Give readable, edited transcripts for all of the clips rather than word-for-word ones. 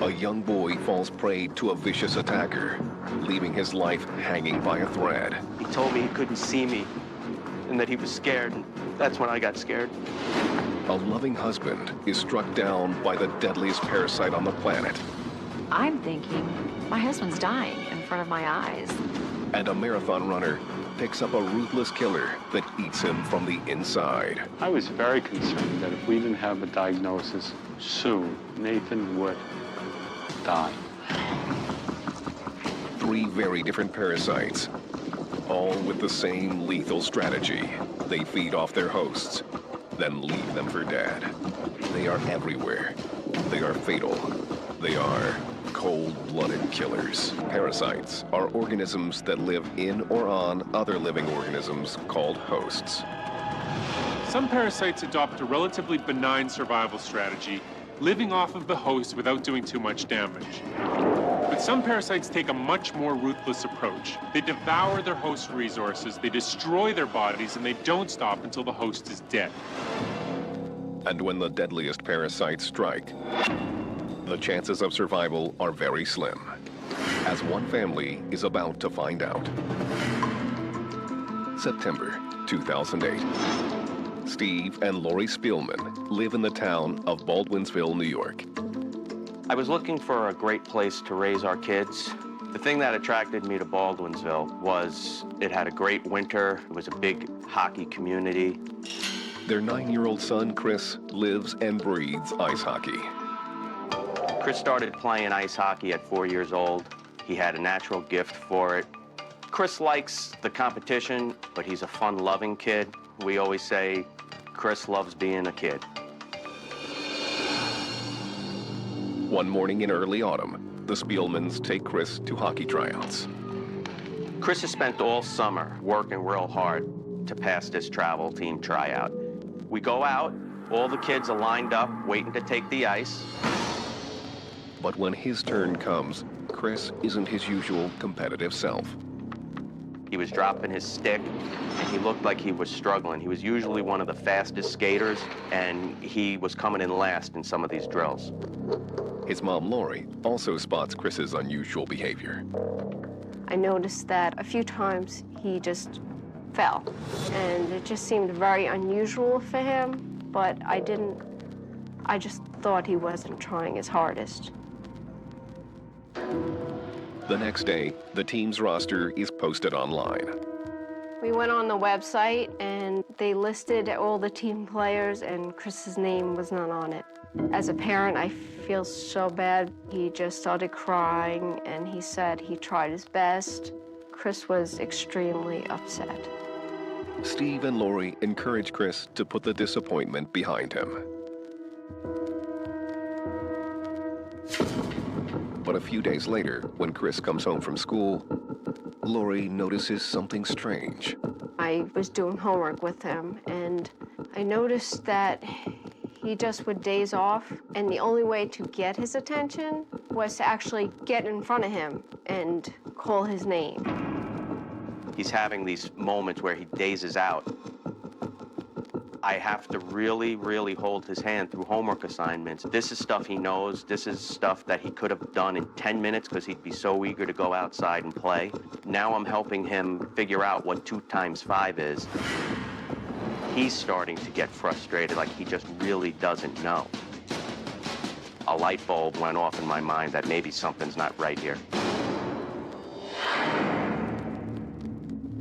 a young boy falls prey to a vicious attacker, leaving his life hanging by a thread. He told me he couldn't see me and that he was scared. That's when I got scared. A loving husband is struck down by the deadliest parasite on the planet. I'm thinking, my husband's dying in front of my eyes. And a marathon runner picks up a ruthless killer that eats him from the inside. I was very concerned that if we didn't have a diagnosis soon, Nathan would die. 3 very different parasites, all with the same lethal strategy. They feed off their hosts, then leave them for dead. They are everywhere. They are fatal. They are cold-blooded killers. Parasites are organisms that live in or on other living organisms called hosts. Some parasites adopt a relatively benign survival strategy, living off of the host without doing too much damage. But some parasites take a much more ruthless approach. They devour their host resources, they destroy their bodies, and they don't stop until the host is dead. And when the deadliest parasites strike, the chances of survival are very slim, as one family is about to find out. September 2008. Steve and Lori Spielman live in the town of Baldwinsville, New York. I was looking for a great place to raise our kids. The thing that attracted me to Baldwinsville was it had a great winter. It was a big hockey community. Their 9-year-old son, Chris, lives and breathes ice hockey. Chris started playing ice hockey at 4 years old. He had a natural gift for it. Chris likes the competition, but he's a fun-loving kid. We always say Chris loves being a kid. One morning in early autumn, the Spielmans take Chris to hockey tryouts. Chris has spent all summer working real hard to pass this travel team tryout. We go out, all the kids are lined up, waiting to take the ice. But when his turn comes, Chris isn't his usual competitive self. He was dropping his stick, and he looked like he was struggling. He was usually one of the fastest skaters, and he was coming in last in some of these drills. His mom, Lori, also spots Chris's unusual behavior. I noticed that a few times he just fell, and it just seemed very unusual for him, but I just thought he wasn't trying his hardest. The next day, the team's roster is posted online. We went on the website, and they listed all the team players, and Chris's name was not on it. As a parent, I feel so bad. He just started crying, and he said he tried his best. Chris was extremely upset. Steve and Lori encourage Chris to put the disappointment behind him. But a few days later, when Chris comes home from school, Lori notices something strange. I was doing homework with him, and I noticed that he just would daze off, and the only way to get his attention was to actually get in front of him and call his name. He's having these moments where he dazes out. I have to really, really hold his hand through homework assignments. This is stuff he knows. This is stuff that he could have done in 10 minutes because he'd be so eager to go outside and play. Now I'm helping him figure out what 2 times 5 is. He's starting to get frustrated, like he just really doesn't know. A light bulb went off in my mind that maybe something's not right here.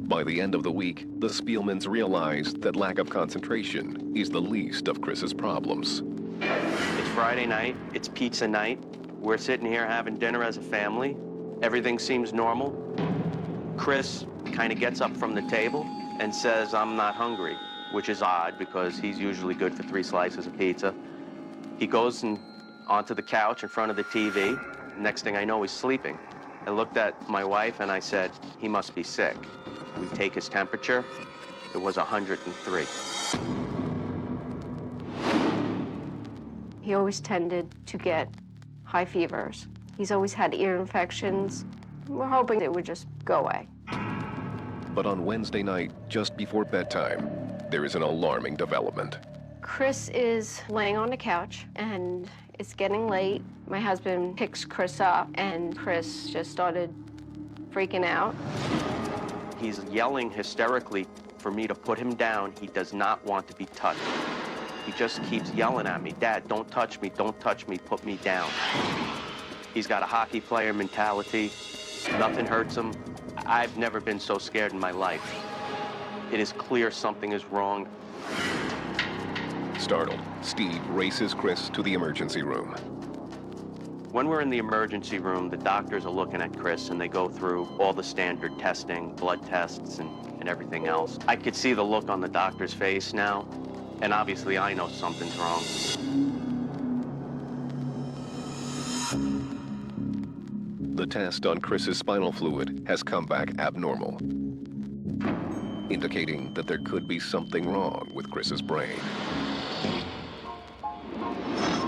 By the end of the week, the Spielmans realize that lack of concentration is the least of Chris's problems. It's Friday night, it's pizza night. We're sitting here having dinner as a family. Everything seems normal. Chris kind of gets up from the table and says, "I'm not hungry," which is odd because he's usually good for 3 slices of pizza. He goes onto the couch in front of the TV. Next thing I know, he's sleeping. I looked at my wife and I said, "He must be sick." We take his temperature. It was 103. He always tended to get high fevers. He's always had ear infections. We're hoping it would just go away. But on Wednesday night, just before bedtime, there is an alarming development. Chris is laying on the couch, and it's getting late. My husband picks Chris up, and Chris just started freaking out. He's yelling hysterically for me to put him down. He does not want to be touched. He just keeps yelling at me, "Dad, don't touch me, put me down." He's got a hockey player mentality. Nothing hurts him. I've never been so scared in my life. It is clear something is wrong. Startled, Steve races Chris to the emergency room. When we're in the emergency room, the doctors are looking at Chris and they go through all the standard testing, blood tests and everything else. I could see the look on the doctor's face now, and obviously I know something's wrong. The test on Chris's spinal fluid has come back abnormal, indicating that there could be something wrong with Chris's brain.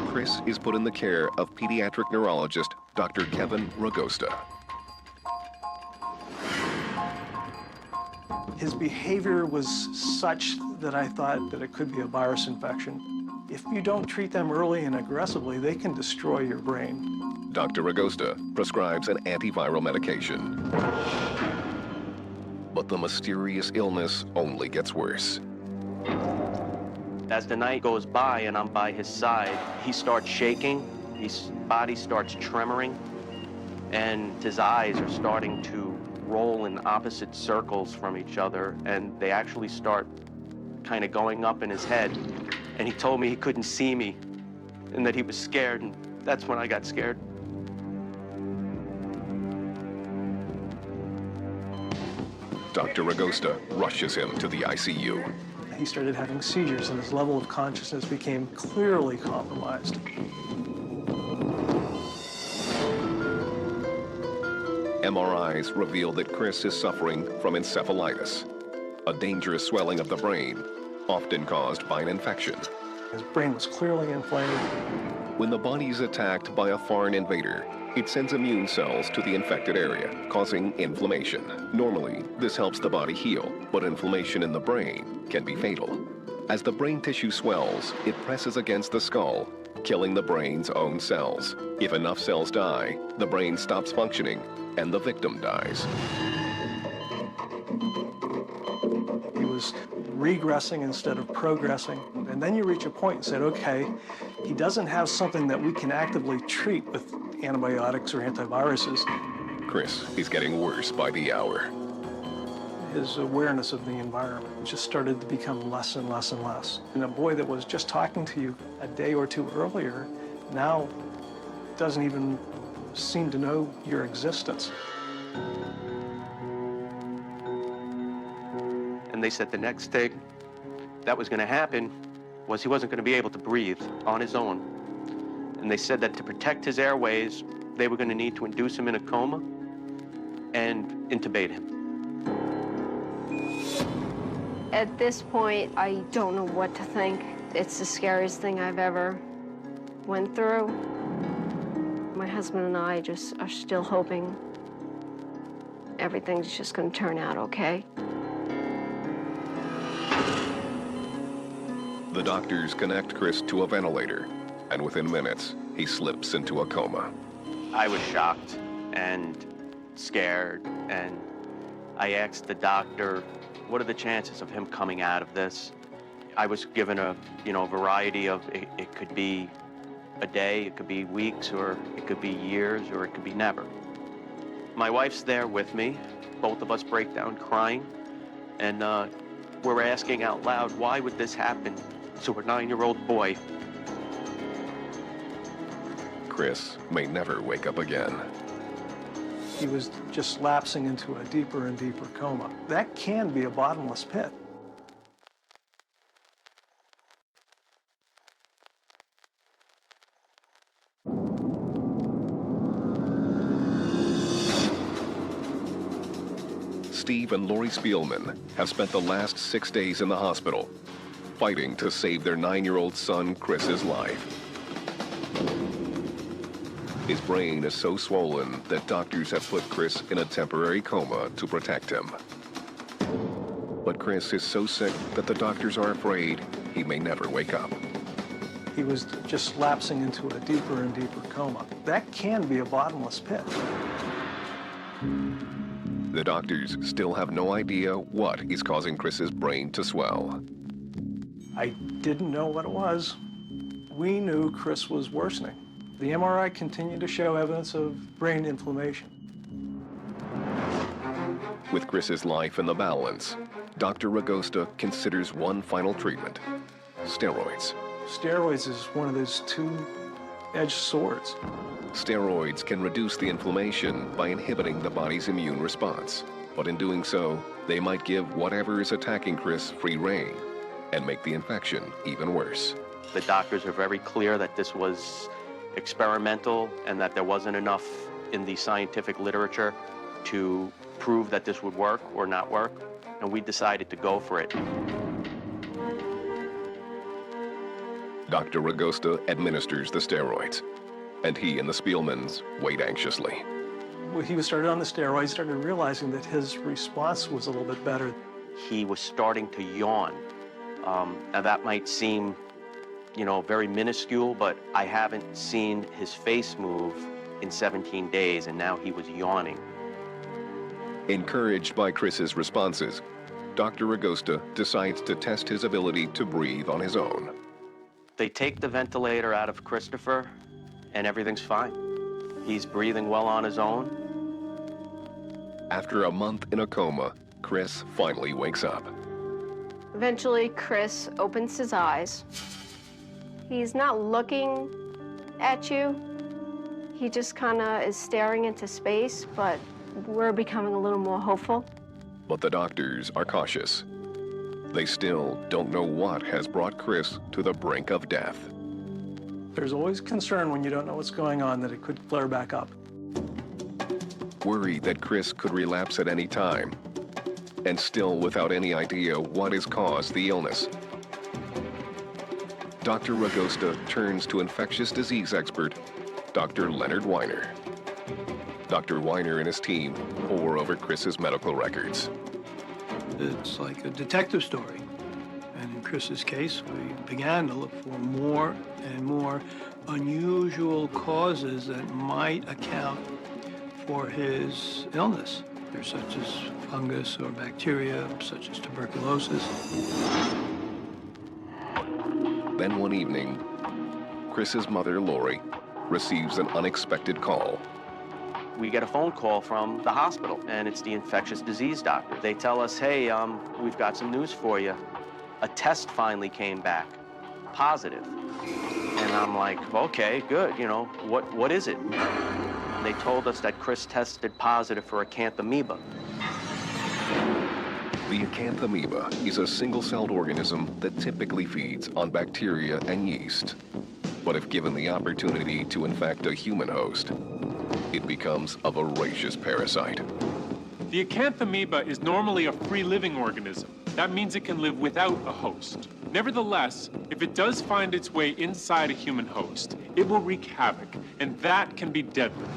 Chris is put in the care of pediatric neurologist Dr. Kevin Ragosta. His behavior was such that I thought that it could be a virus infection. If you don't treat them early and aggressively, they can destroy your brain. Dr. Ragosta prescribes an antiviral medication. But the mysterious illness only gets worse. As the night goes by and I'm by his side, he starts shaking, his body starts tremoring, and his eyes are starting to roll in opposite circles from each other, and they actually start kind of going up in his head. And he told me he couldn't see me and that he was scared, and that's when I got scared. Dr. Ragosta rushes him to the ICU. He started having seizures, and his level of consciousness became clearly compromised. MRIs reveal that Chris is suffering from encephalitis, a dangerous swelling of the brain, often caused by an infection. His brain was clearly inflamed. When the body is attacked by a foreign invader, it sends immune cells to the infected area, causing inflammation. Normally, this helps the body heal, but inflammation in the brain can be fatal. As the brain tissue swells, it presses against the skull, killing the brain's own cells. If enough cells die, the brain stops functioning, and the victim dies. He was regressing instead of progressing. And then you reach a point and said, okay, he doesn't have something that we can actively treat with antibiotics or antiviruses. Chris is getting worse by the hour. His awareness of the environment just started to become less and less and less. And a boy that was just talking to you a day or two earlier now doesn't even seem to know your existence. And they said the next thing that was going to happen was he wasn't going to be able to breathe on his own. And they said that to protect his airways, they were going to need to induce him in a coma and intubate him. At this point, I don't know what to think. It's the scariest thing I've ever went through. My husband and I just are still hoping everything's just going to turn out okay. The doctors connect Chris to a ventilator, and within minutes, he slips into a coma. I was shocked and scared, and I asked the doctor, what are the chances of him coming out of this? I was given a variety of, it could be a day, it could be weeks, or it could be years, or it could be never. My wife's there with me. Both of us break down crying, and we're asking out loud, why would this happen to a 9-year-old boy? Chris may never wake up again. He was just lapsing into a deeper and deeper coma. That can be a bottomless pit. Steve and Lori Spielman have spent the last 6 days in the hospital, fighting to save their 9-year-old son Chris's life. His brain is so swollen that doctors have put Chris in a temporary coma to protect him. But Chris is so sick that the doctors are afraid he may never wake up. He was just lapsing into a deeper and deeper coma. That can be a bottomless pit. The doctors still have no idea what is causing Chris's brain to swell. I didn't know what it was. We knew Chris was worsening. The MRI continued to show evidence of brain inflammation. With Chris's life in the balance, Dr. Ragosta considers one final treatment: steroids. Steroids is one of those two-edged swords. Steroids can reduce the inflammation by inhibiting the body's immune response. But in doing so, they might give whatever is attacking Chris free rein and make the infection even worse. The doctors are very clear that this was experimental and that there wasn't enough in the scientific literature to prove that this would work or not work, and we decided to go for it. Dr. Ragosta administers the steroids, and he and the Spielmans wait anxiously. When he was started on the steroids, started realizing that his response was a little bit better. He was starting to yawn. Now that might seem, very minuscule, but I haven't seen his face move in 17 days, and now he was yawning. Encouraged by Chris's responses, Dr. Ragosta decides to test his ability to breathe on his own. They take the ventilator out of Christopher, and everything's fine. He's breathing well on his own. After a month in a coma, Chris finally wakes up. Eventually, Chris opens his eyes. He's not looking at you. He just kind of is staring into space, but we're becoming a little more hopeful. But the doctors are cautious. They still don't know what has brought Chris to the brink of death. There's always concern when you don't know what's going on that it could flare back up. Worried that Chris could relapse at any time, and still without any idea what has caused the illness, Dr. Ragosta turns to infectious disease expert Dr. Leonard Weiner. Dr. Weiner and his team pore over Chris's medical records. It's like a detective story. And in Chris's case, we began to look for more and more unusual causes that might account for his illness. They're such as fungus or bacteria, such as tuberculosis. Then one evening, Chris's mother, Lori, receives an unexpected call. We get a phone call from the hospital, and it's the infectious disease doctor. They tell us, hey, we've got some news for you. A test finally came back, positive. And I'm like, okay, good, what is it? And they told us that Chris tested positive for acanthamoeba. The acanthamoeba is a single-celled organism that typically feeds on bacteria and yeast. But if given the opportunity to infect a human host, it becomes a voracious parasite. The acanthamoeba is normally a free-living organism. That means it can live without a host. Nevertheless, if it does find its way inside a human host, it will wreak havoc, and that can be deadly.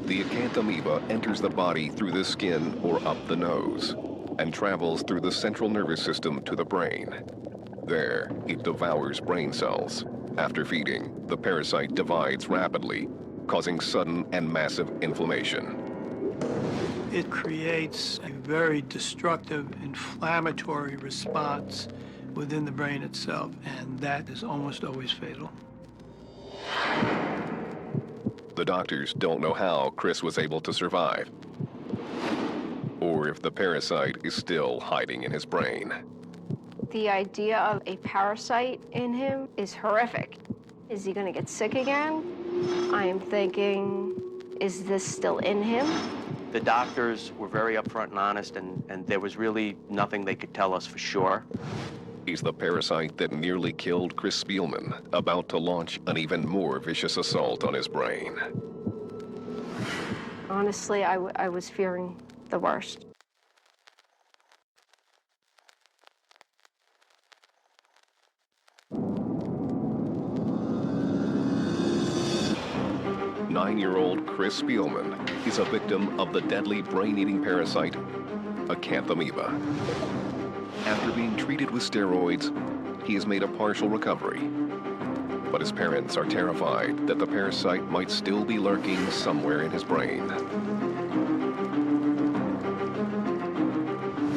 The acanthamoeba enters the body through the skin or up the nose, and travels through the central nervous system to the brain. There, it devours brain cells. After feeding, the parasite divides rapidly, causing sudden and massive inflammation. It creates a very destructive, inflammatory response within the brain itself, and that is almost always fatal. The doctors don't know how Chris was able to survive, or if the parasite is still hiding in his brain. The idea of a parasite in him is horrific. Is he going to get sick again? I am thinking, is this still in him? The doctors were very upfront and honest, and there was really nothing they could tell us for sure. Is the parasite that nearly killed Chris Spielman about to launch an even more vicious assault on his brain? Honestly, I was fearing the worst. Nine-year-old Chris Spielman is a victim of the deadly brain-eating parasite, acanthamoeba. After being treated with steroids, he has made a partial recovery. But his parents are terrified that the parasite might still be lurking somewhere in his brain.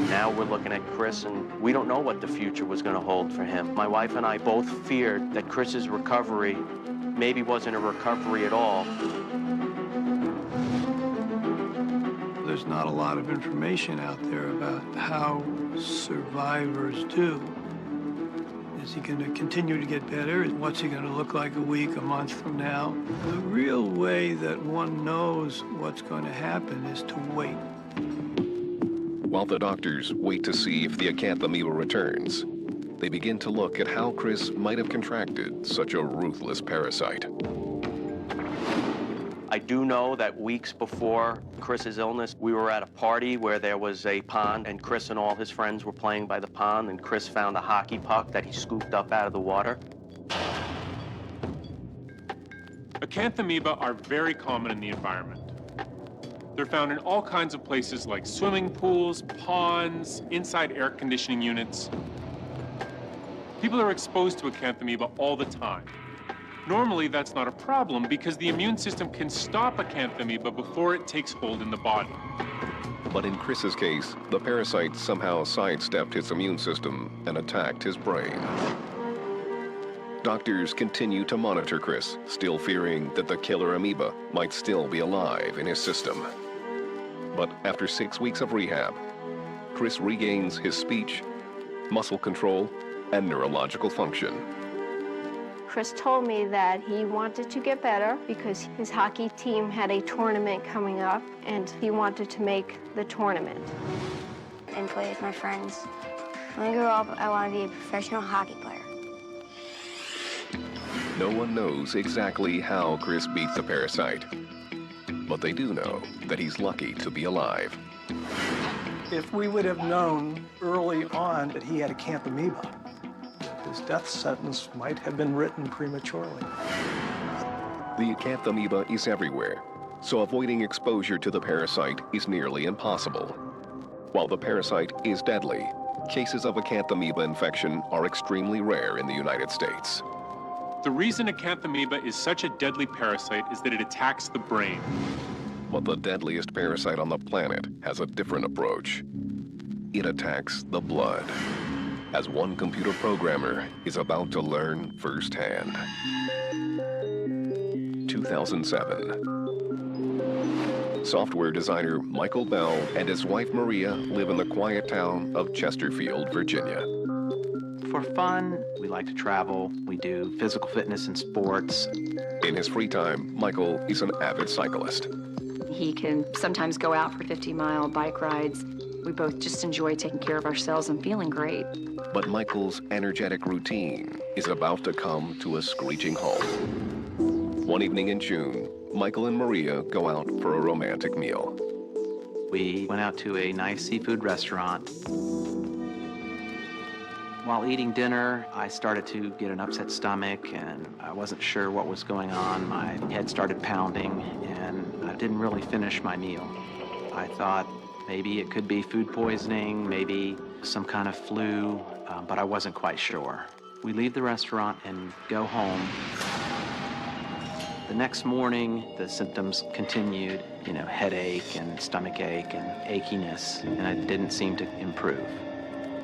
Now we're looking at Chris, and we don't know what the future was going to hold for him. My wife and I both feared that Chris's recovery maybe wasn't a recovery at all. There's not a lot of information out there about how survivors do. Is he going to continue to get better? What's he going to look like a week, a month from now? The real way that one knows what's going to happen is to wait. While the doctors wait to see if the acanthamoeba returns, they begin to look at how Chris might have contracted such a ruthless parasite. I do know that weeks before Chris's illness, we were at a party where there was a pond, and Chris and all his friends were playing by the pond, and Chris found a hockey puck that he scooped up out of the water. Acanthamoeba are very common in the environment. They're found in all kinds of places like swimming pools, ponds, inside air conditioning units. People are exposed to acanthamoeba all the time. Normally, that's not a problem because the immune system can stop acanthamoeba before it takes hold in the body. But in Chris's case, the parasite somehow sidestepped his immune system and attacked his brain. Doctors continue to monitor Chris, still fearing that the killer amoeba might still be alive in his system. But after 6 weeks of rehab, Chris regains his speech, muscle control, and neurological function. Chris told me that he wanted to get better because his hockey team had a tournament coming up and he wanted to make the tournament. And play with my friends. When I grow up, I want to be a professional hockey player. No one knows exactly how Chris beat the parasite, but they do know that he's lucky to be alive. If we would have known early on that he had acanthamoeba, his death sentence might have been written prematurely. The acanthamoeba is everywhere, so avoiding exposure to the parasite is nearly impossible. While the parasite is deadly, cases of acanthamoeba infection are extremely rare in the United States. The reason acanthamoeba is such a deadly parasite is that it attacks the brain. But the deadliest parasite on the planet has a different approach. It attacks the blood, as one computer programmer is about to learn firsthand. 2007. Software designer Michael Bell and his wife Maria live in the quiet town of Chesterfield, Virginia. For fun, we like to travel. We do physical fitness and sports. In his free time, Michael is an avid cyclist. He can sometimes go out for 50-mile bike rides. We both just enjoy taking care of ourselves and feeling great. But Michael's energetic routine is about to come to a screeching halt. One evening in June, Michael and Maria go out for a romantic meal. We went out to a nice seafood restaurant. While eating dinner, I started to get an upset stomach, and I wasn't sure what was going on. My head started pounding, and I didn't really finish my meal. I thought maybe it could be food poisoning, maybe some kind of flu, but I wasn't quite sure. We leave the restaurant and go home. The next morning, the symptoms continued, headache and stomach ache and achiness, and it didn't seem to improve.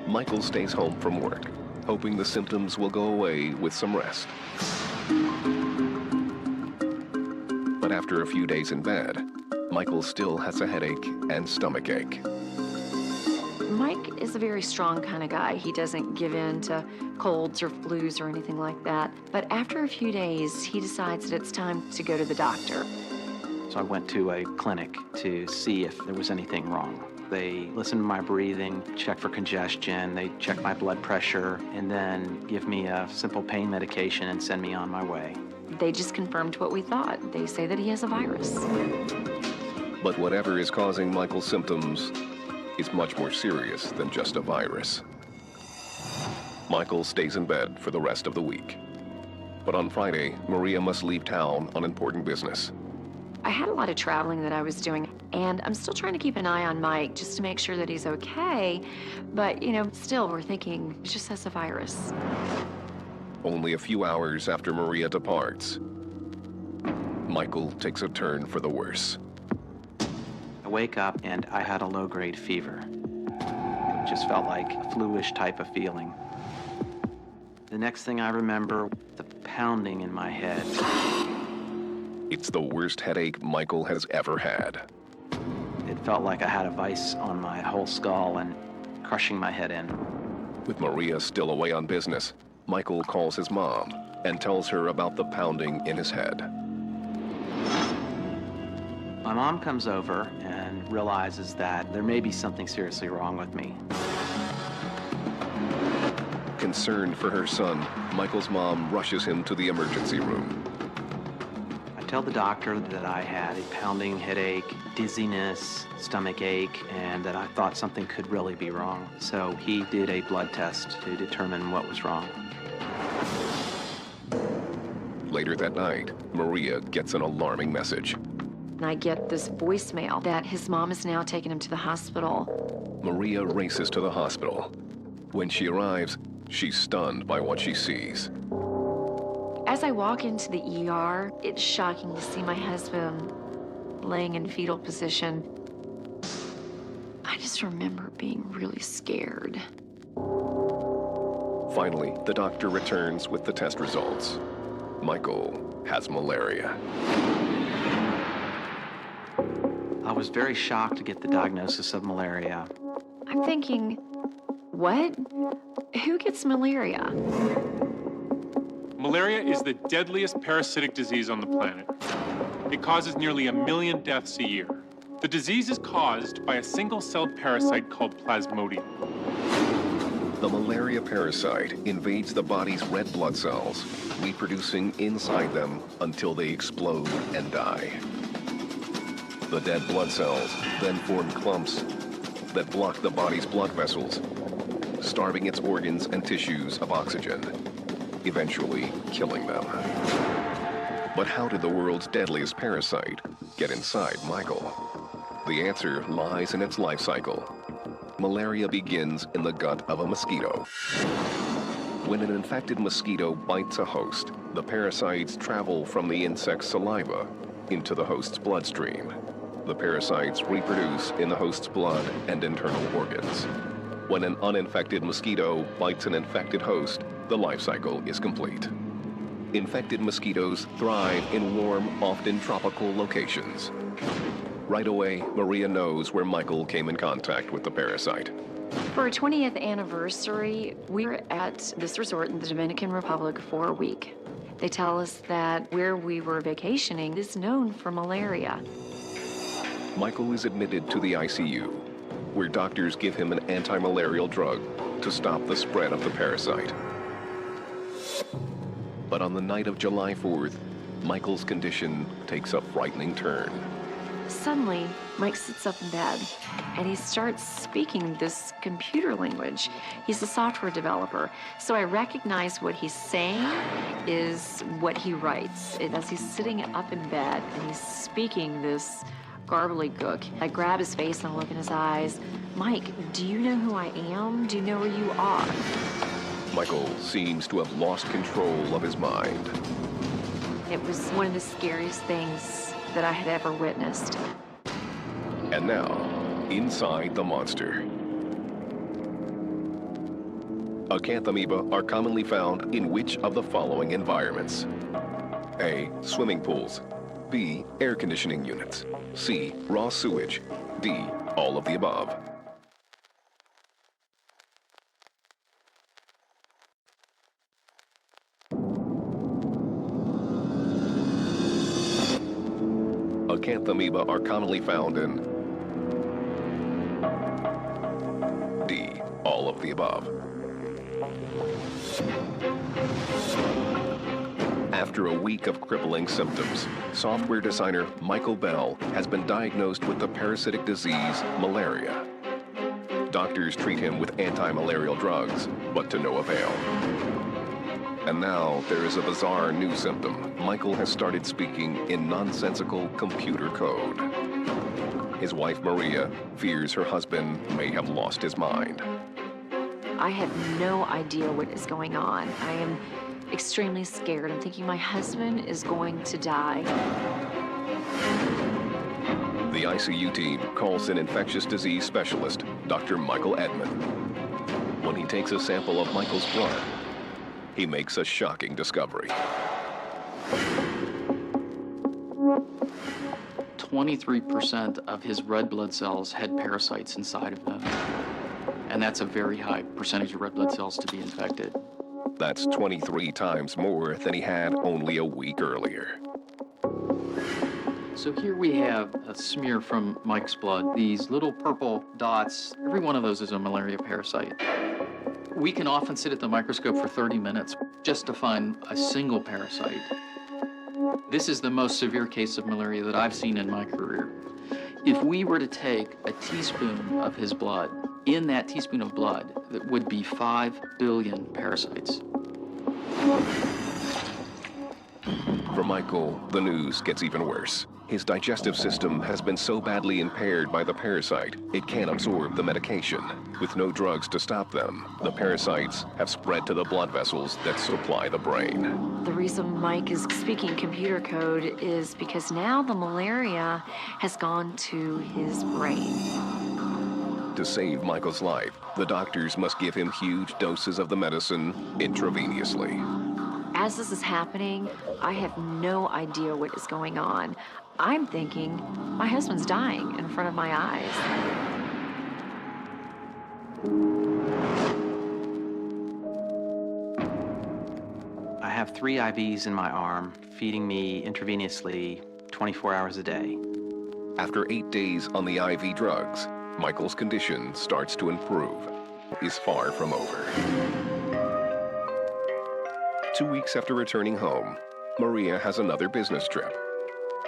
Michael stays home from work, hoping the symptoms will go away with some rest. But after a few days in bed, Michael still has a headache and stomach ache. Mike is a very strong kind of guy. He doesn't give in to colds or flus or anything like that. But after a few days, he decides that it's time to go to the doctor. So I went to a clinic to see if there was anything wrong. They listen to my breathing, check for congestion, they check my blood pressure, and then give me a simple pain medication and send me on my way. They just confirmed what we thought. They say that he has a virus. But whatever is causing Michael's symptoms is much more serious than just a virus. Michael stays in bed for the rest of the week. But on Friday, Maria must leave town on important business. I had a lot of traveling that I was doing, and I'm still trying to keep an eye on Mike just to make sure that he's okay. But, still we're thinking he just has a virus. Only a few hours after Maria departs, Michael takes a turn for the worse. I wake up and I had a low-grade fever. It just felt like a flu-ish type of feeling. The next thing I remember, the pounding in my head. It's the worst headache Michael has ever had. It felt like I had a vice on my whole skull and crushing my head in. With Maria still away on business, Michael calls his mom and tells her about the pounding in his head. My mom comes over and realizes that there may be something seriously wrong with me. Concerned for her son, Michael's mom rushes him to the emergency room. I tell the doctor that I had a pounding headache, dizziness, stomach ache, and that I thought something could really be wrong. So he did a blood test to determine what was wrong. Later that night, Maria gets an alarming message. And I get this voicemail that his mom is now taking him to the hospital. Maria races to the hospital. When she arrives, she's stunned by what she sees. As I walk into the ER, it's shocking to see my husband laying in fetal position. I just remember being really scared. Finally, the doctor returns with the test results. Michael has malaria. I was very shocked to get the diagnosis of malaria. I'm thinking, what? Who gets malaria? Malaria is the deadliest parasitic disease on the planet. It causes nearly 1 million deaths a year. The disease is caused by a single-celled parasite called Plasmodium. The malaria parasite invades the body's red blood cells, reproducing inside them until they explode and die. The dead blood cells then form clumps that block the body's blood vessels, starving its organs and tissues of oxygen, eventually killing them. But how did the world's deadliest parasite get inside Michael? The answer lies in its life cycle. Malaria begins in the gut of a mosquito. When an infected mosquito bites a host, the parasites travel from the insect's saliva into the host's bloodstream. The parasites reproduce in the host's blood and internal organs. When an uninfected mosquito bites an infected host, the life cycle is complete. Infected mosquitoes thrive in warm, often tropical locations. Right away, Maria knows where Michael came in contact with the parasite. For our 20th anniversary, we were at this resort in the Dominican Republic for a week. They tell us that where we were vacationing is known for malaria. Michael is admitted to the ICU, where doctors give him an anti-malarial drug to stop the spread of the parasite. But on the night of July 4th, Michael's condition takes a frightening turn. Suddenly, Mike sits up in bed, and he starts speaking this computer language. He's a software developer, so I recognize what he's saying is what he writes. As he's sitting up in bed, and he's speaking this gobbledygook, I grab his face and I look in his eyes. Mike, do you know who I am? Do you know where you are? Michael seems to have lost control of his mind. It was one of the scariest things that I had ever witnessed. And now, inside the monster. Acanthamoeba are commonly found in which of the following environments? A. Swimming pools. B. Air conditioning units. C. Raw sewage. D. All of the above. Acanthamoeba are commonly found in D. All of the above. After a week of crippling symptoms, software designer Michael Bell has been diagnosed with the parasitic disease malaria. Doctors treat him with anti-malarial drugs, but to no avail. And now there is a bizarre new symptom. Michael has started speaking in nonsensical computer code. His wife, Maria, fears her husband may have lost his mind. I have no idea what is going on. I am extremely scared. I'm thinking my husband is going to die. The ICU team calls an infectious disease specialist, Dr. Michael Edmond. When he takes a sample of Michael's blood, he makes a shocking discovery. 23% of his red blood cells had parasites inside of them. And that's a very high percentage of red blood cells to be infected. That's 23 times more than he had only a week earlier. So here we have a smear from Mike's blood. These little purple dots, every one of those is a malaria parasite. We can often sit at the microscope for 30 minutes just to find a single parasite. This is the most severe case of malaria that I've seen in my career. If we were to take a teaspoon of his blood, in that teaspoon of blood, that would be 5 billion parasites. For Michael, the news gets even worse. His digestive system has been so badly impaired by the parasite, it can't absorb the medication. With no drugs to stop them, the parasites have spread to the blood vessels that supply the brain. The reason Mike is speaking computer code is because now the malaria has gone to his brain. To save Michael's life, the doctors must give him huge doses of the medicine intravenously. As this is happening, I have no idea what is going on. I'm thinking my husband's dying in front of my eyes. I have 3 IVs in my arm, feeding me intravenously 24 hours a day. After 8 days on the IV drugs, Michael's condition starts to improve. He's far from over. 2 weeks after returning home, Maria has another business trip.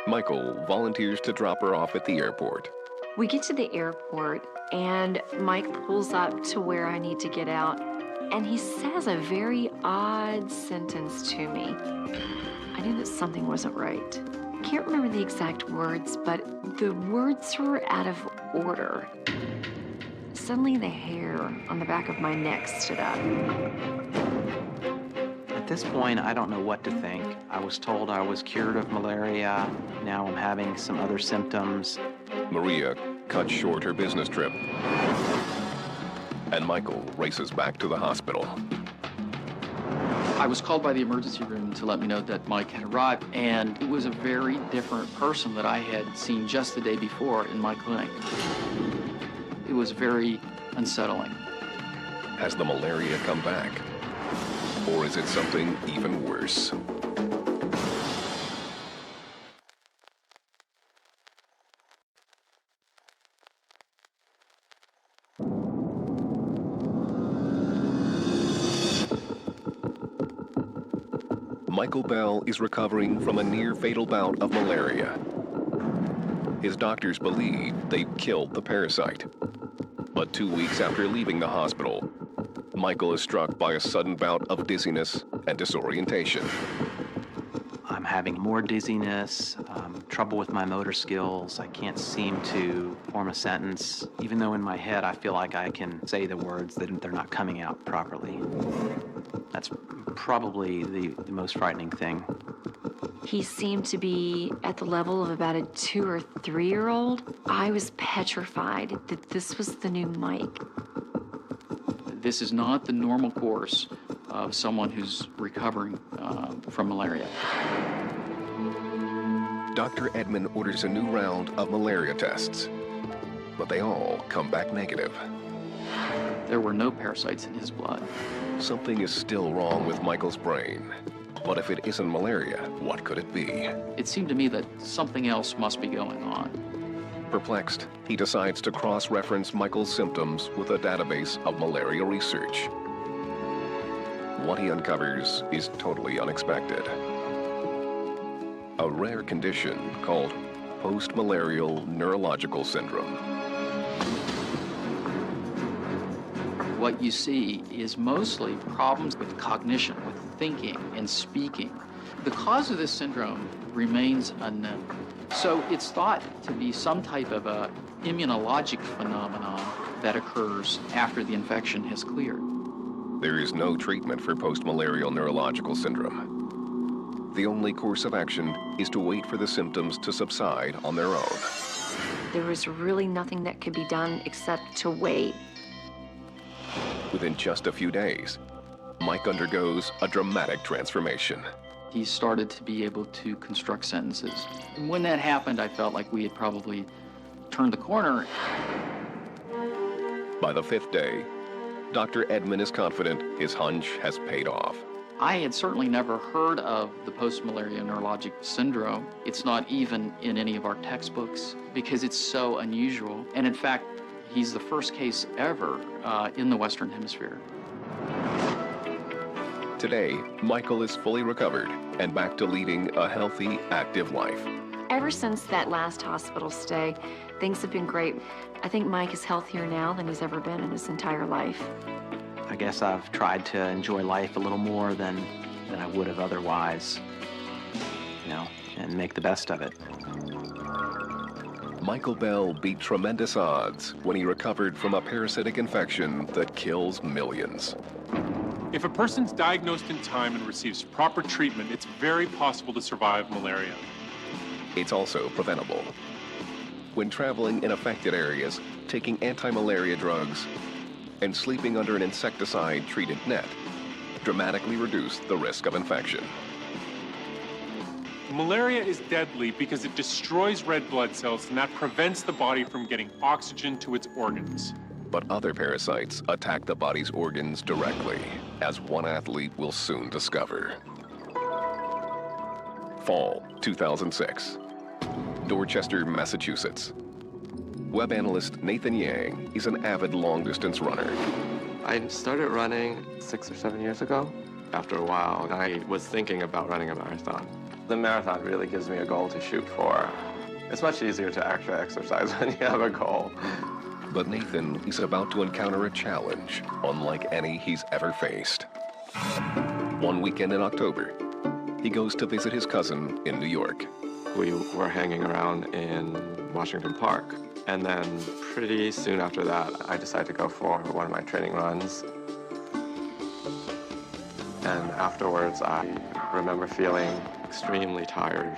Michael volunteers to drop her off at the airport. We get to the airport, and Mike pulls up to where I need to get out, and he says a very odd sentence to me. I knew that something wasn't right. I can't remember the exact words, but the words were out of order. Suddenly, the hair on the back of my neck stood up. At this point, I don't know what to think. I was told I was cured of malaria. Now I'm having some other symptoms. Maria cuts short her business trip, and Michael races back to the hospital. I was called by the emergency room to let me know that Mike had arrived, and it was a very different person that I had seen just the day before in my clinic. It was very unsettling. Has the malaria come back? Or is it something even worse? Michael Bell is recovering from a near-fatal bout of malaria. His doctors believe they've killed the parasite. But 2 weeks after leaving the hospital, Michael is struck by a sudden bout of dizziness and disorientation. I'm having more dizziness, trouble with my motor skills. I can't seem to form a sentence. Even though in my head I feel like I can say the words, they're not coming out properly. That's probably the most frightening thing. He seemed to be at the level of about a 2 or 3-year-old. I was petrified that this was the new Mike. This is not the normal course of someone who's recovering from malaria. Dr. Edmond orders a new round of malaria tests, but they all come back negative. There were no parasites in his blood. Something is still wrong with Michael's brain. But if it isn't malaria, what could it be? It seemed to me that something else must be going on. Perplexed, he decides to cross-reference Michael's symptoms with a database of malaria research. What he uncovers is totally unexpected. A rare condition called post-malarial neurological syndrome. what you see is mostly problems with cognition, with thinking and speaking. The cause of this syndrome remains unknown. So it's thought to be some type of a immunologic phenomenon that occurs after the infection has cleared. There is no treatment for post-malarial neurological syndrome. The only course of action is to wait for the symptoms to subside on their own. There was really nothing that could be done except to wait. Within just a few days, Mike undergoes a dramatic transformation. He started to be able to construct sentences. And when that happened, I felt like we had probably turned the corner. By the 5th day, Dr. Edmond is confident his hunch has paid off. I had certainly never heard of the post-malaria neurologic syndrome. It's not even in any of our textbooks because it's so unusual. And in fact, he's the first case ever in the Western Hemisphere. Today, Michael is fully recovered and back to leading a healthy, active life. Ever since that last hospital stay, things have been great. I think Mike is healthier now than he's ever been in his entire life. I guess I've tried to enjoy life a little more than I would have otherwise, and make the best of it. Michael Bell beat tremendous odds when he recovered from a parasitic infection that kills millions. If a person's diagnosed in time and receives proper treatment, it's very possible to survive malaria. It's also preventable. When traveling in affected areas, taking anti-malaria drugs, and sleeping under an insecticide-treated net dramatically reduce the risk of infection. Malaria is deadly because it destroys red blood cells, and that prevents the body from getting oxygen to its organs. But other parasites attack the body's organs directly, as one athlete will soon discover. Fall 2006, Dorchester, Massachusetts. Web analyst Nathan Yang is an avid long-distance runner. I started running 6 or 7 years ago. After a while, I was thinking about running a marathon. The marathon really gives me a goal to shoot for. It's much easier to actually exercise when you have a goal. But Nathan is about to encounter a challenge unlike any he's ever faced. One weekend in October, he goes to visit his cousin in New York. We were hanging around in Washington Park. And then pretty soon after that, I decided to go for one of my training runs. And afterwards, I remember feeling extremely tired.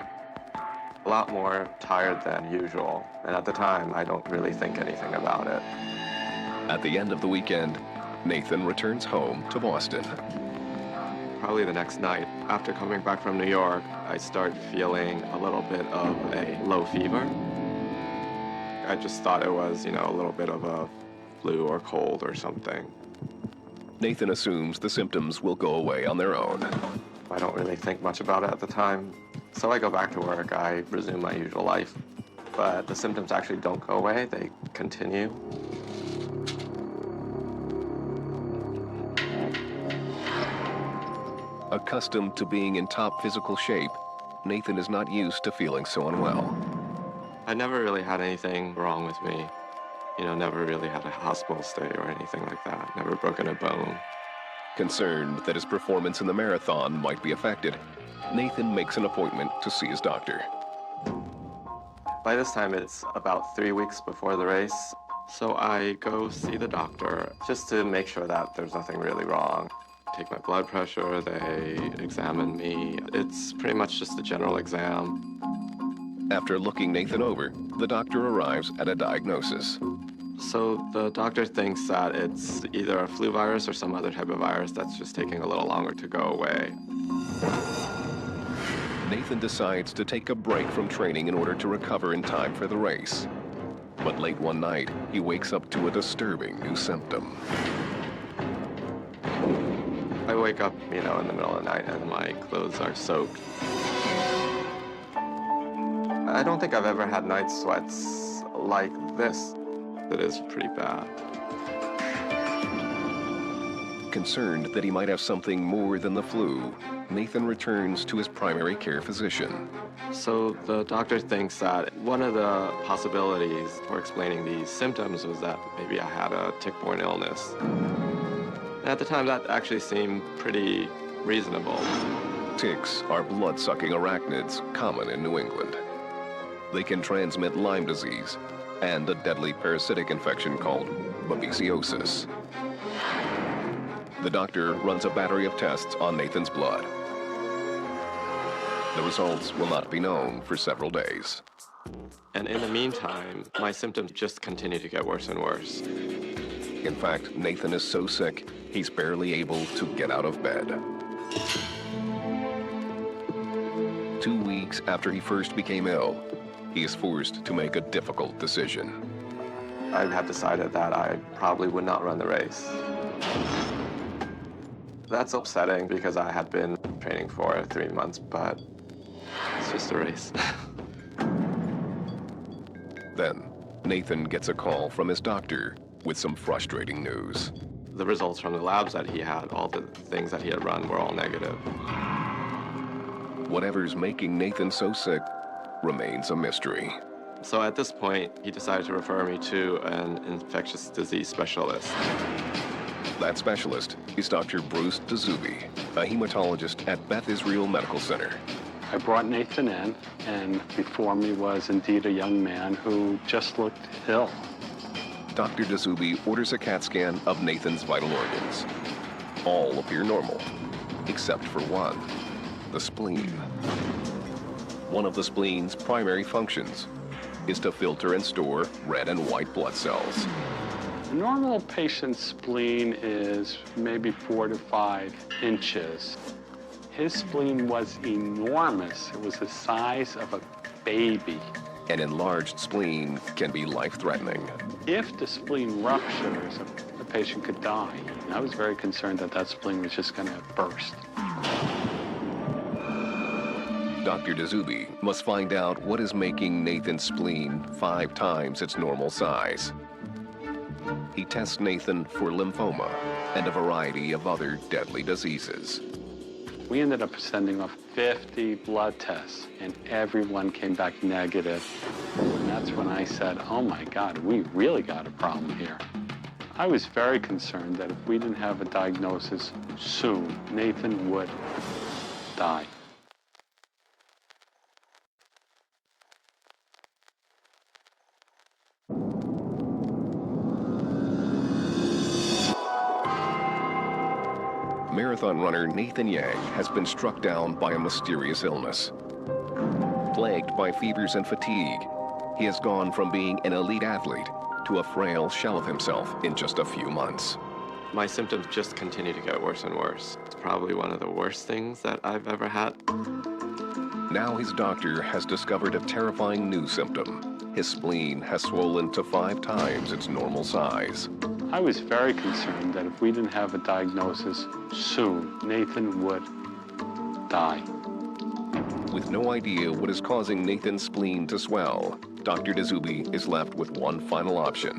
A lot more tired than usual. And at the time, I don't really think anything about it. At the end of the weekend, Nathan returns home to Boston. Probably the next night, after coming back from New York, I start feeling a little bit of a low fever. I just thought it was, a little bit of a flu or cold or something. Nathan assumes the symptoms will go away on their own. I don't really think much about it at the time. So I go back to work, I resume my usual life. But the symptoms actually don't go away, they continue. Accustomed to being in top physical shape, Nathan is not used to feeling so unwell. I never really had anything wrong with me. Never really had a hospital stay or anything like that. Never broken a bone. Concerned that his performance in the marathon might be affected, Nathan makes an appointment to see his doctor. By this time, it's about 3 weeks before the race. So I go see the doctor just to make sure that there's nothing really wrong. Take my blood pressure, they examine me. It's pretty much just a general exam. After looking Nathan over, the doctor arrives at a diagnosis. So the doctor thinks that it's either a flu virus or some other type of virus that's just taking a little longer to go away. Nathan decides to take a break from training in order to recover in time for the race. But late one night, he wakes up to a disturbing new symptom. I wake up, in the middle of the night and my clothes are soaked. I don't think I've ever had night sweats like this. It is pretty bad. Concerned that he might have something more than the flu, Nathan returns to his primary care physician. So the doctor thinks that one of the possibilities for explaining these symptoms was that maybe I had a tick-borne illness. At the time, that actually seemed pretty reasonable. Ticks are blood-sucking arachnids common in New England. They can transmit Lyme disease and a deadly parasitic infection called babesiosis. The doctor runs a battery of tests on Nathan's blood. The results will not be known for several days. And in the meantime, my symptoms just continue to get worse and worse. In fact, Nathan is so sick, he's barely able to get out of bed. 2 weeks after he first became ill, he is forced to make a difficult decision. I have decided that I probably would not run the race. That's upsetting because I had been training for 3 months, but it's just a race. Then, Nathan gets a call from his doctor with some frustrating news. The results from the labs that he had, all the things that he had run were all negative. Whatever's making Nathan so sick remains a mystery. So at this point, he decided to refer me to an infectious disease specialist. That specialist is Dr. Bruce DeZubi, a hematologist at Beth Israel Medical Center. I brought Nathan in, and before me was indeed a young man who just looked ill. Dr. DeZubi orders a CAT scan of Nathan's vital organs. All appear normal, except for one, the spleen. One of the spleen's primary functions is to filter and store red and white blood cells. A normal patient's spleen is maybe 4 to 5 inches. His spleen was enormous. It was the size of a baby. An enlarged spleen can be life-threatening. If the spleen ruptures, the patient could die. I was very concerned that that spleen was just going to burst. Dr. DeZubi must find out what is making Nathan's spleen 5 times its normal size. He tests Nathan for lymphoma and a variety of other deadly diseases. We ended up sending off 50 blood tests, and everyone came back negative. And that's when I said, oh my God, we really got a problem here. I was very concerned that if we didn't have a diagnosis soon, Nathan would die. Marathon runner Nathan Yang has been struck down by a mysterious illness. Plagued by fevers and fatigue, he has gone from being an elite athlete to a frail shell of himself in just a few months. My symptoms just continue to get worse and worse. It's probably one of the worst things that I've ever had. Now his doctor has discovered a terrifying new symptom. His spleen has swollen to 5 times its normal size. I was very concerned that if we didn't have a diagnosis soon, Nathan would die. With no idea what is causing Nathan's spleen to swell, Dr. DeZubi is left with one final option: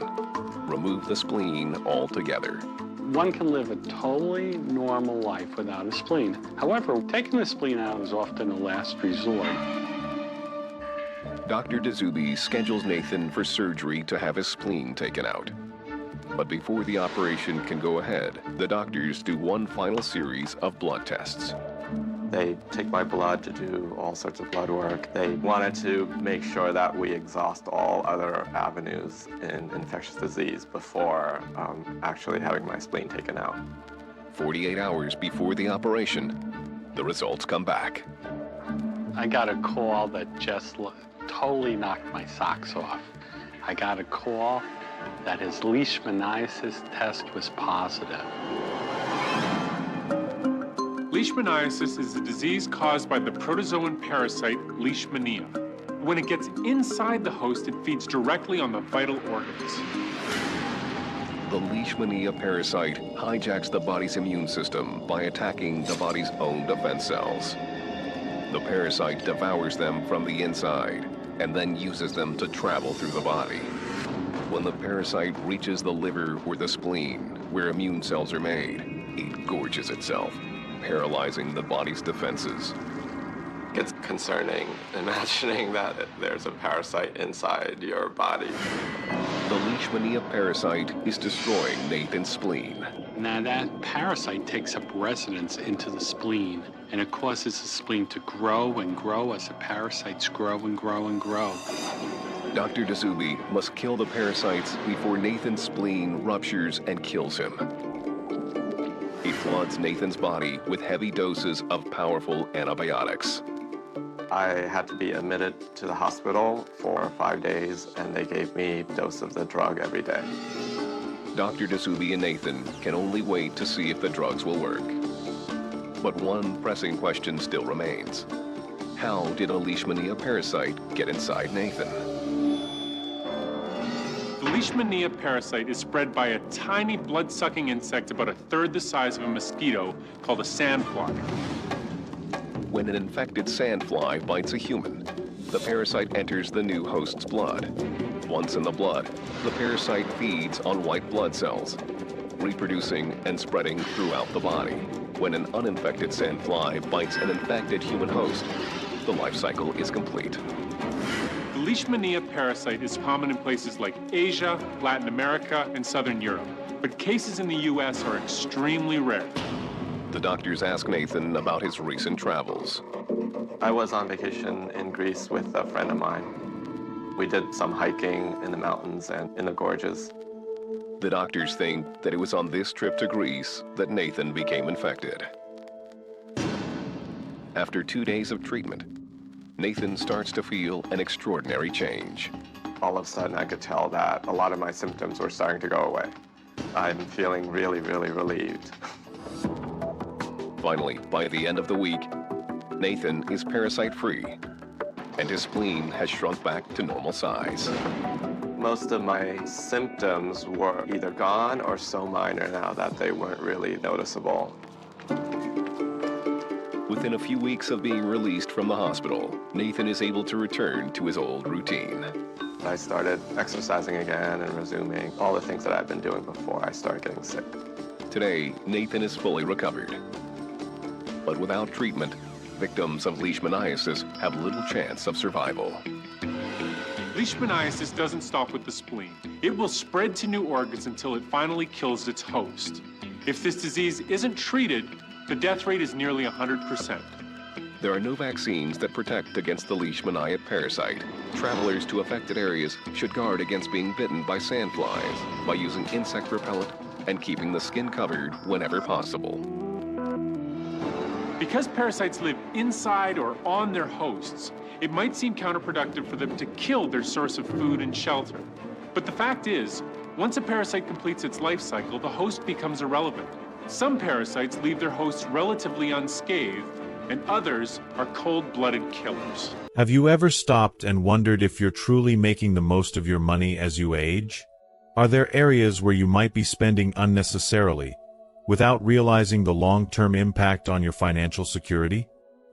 remove the spleen altogether. One can live a totally normal life without a spleen. However, taking the spleen out is often a last resort. Dr. DeZubi schedules Nathan for surgery to have his spleen taken out. But before the operation can go ahead, the doctors do one final series of blood tests. They take my blood to do all sorts of blood work. They wanted to make sure that we exhaust all other avenues in infectious disease before actually having my spleen taken out. 48 hours before the operation, the results come back. I got a call that just totally knocked my socks off. I got a call that his leishmaniasis test was positive. Leishmaniasis is a disease caused by the protozoan parasite Leishmania. When it gets inside the host, it feeds directly on the vital organs. The Leishmania parasite hijacks the body's immune system by attacking the body's own defense cells. The parasite devours them from the inside and then uses them to travel through the body. When the parasite reaches the liver or the spleen, where immune cells are made, it gorges itself, paralyzing the body's defenses. It's concerning imagining that there's a parasite inside your body. The leishmania parasite is destroying Nathan's spleen. Now that parasite takes up residence into the spleen, and it causes the spleen to grow and grow as the parasites grow and grow and grow. Dr. Dazubi must kill the parasites before Nathan's spleen ruptures and kills him. He floods Nathan's body with heavy doses of powerful antibiotics. I had to be admitted to the hospital for 5 days, and they gave me a dose of the drug every day. Dr. Dazubi and Nathan can only wait to see if the drugs will work. But one pressing question still remains. How did a leishmania parasite get inside Nathan? The leishmania parasite is spread by a tiny blood-sucking insect about a third the size of a mosquito called a sandfly. When an infected sandfly bites a human, the parasite enters the new host's blood. Once in the blood, the parasite feeds on white blood cells, reproducing and spreading throughout the body. When an uninfected sandfly bites an infected human host, the life cycle is complete. The leishmania parasite is common in places like Asia, Latin America, and Southern Europe, but cases in the US are extremely rare. The doctors ask Nathan about his recent travels. I was on vacation in Greece with a friend of mine. We did some hiking in the mountains and in the gorges. The doctors think that it was on this trip to Greece that Nathan became infected. After 2 days of treatment, Nathan starts to feel an extraordinary change. All of a sudden, I could tell that a lot of my symptoms were starting to go away. I'm feeling really, really relieved. Finally, by the end of the week, Nathan is parasite-free, and his spleen has shrunk back to normal size. Most of my symptoms were either gone or so minor now that they weren't really noticeable. Within a few weeks of being released from the hospital, Nathan is able to return to his old routine. I started exercising again and resuming all the things that I've been doing before I started getting sick. Today, Nathan is fully recovered. But without treatment, victims of leishmaniasis have little chance of survival. Leishmaniasis doesn't stop with the spleen. It will spread to new organs until it finally kills its host. If this disease isn't treated, the death rate is nearly 100%. There are no vaccines that protect against the leishmania parasite. Travelers to affected areas should guard against being bitten by sandflies by using insect repellent and keeping the skin covered whenever possible. Because parasites live inside or on their hosts, it might seem counterproductive for them to kill their source of food and shelter. But the fact is, once a parasite completes its life cycle, the host becomes irrelevant. Some parasites leave their hosts relatively unscathed, and others are cold-blooded killers. Have you ever stopped and wondered if you're truly making the most of your money as you age? Are there areas where you might be spending unnecessarily, without realizing the long-term impact on your financial security?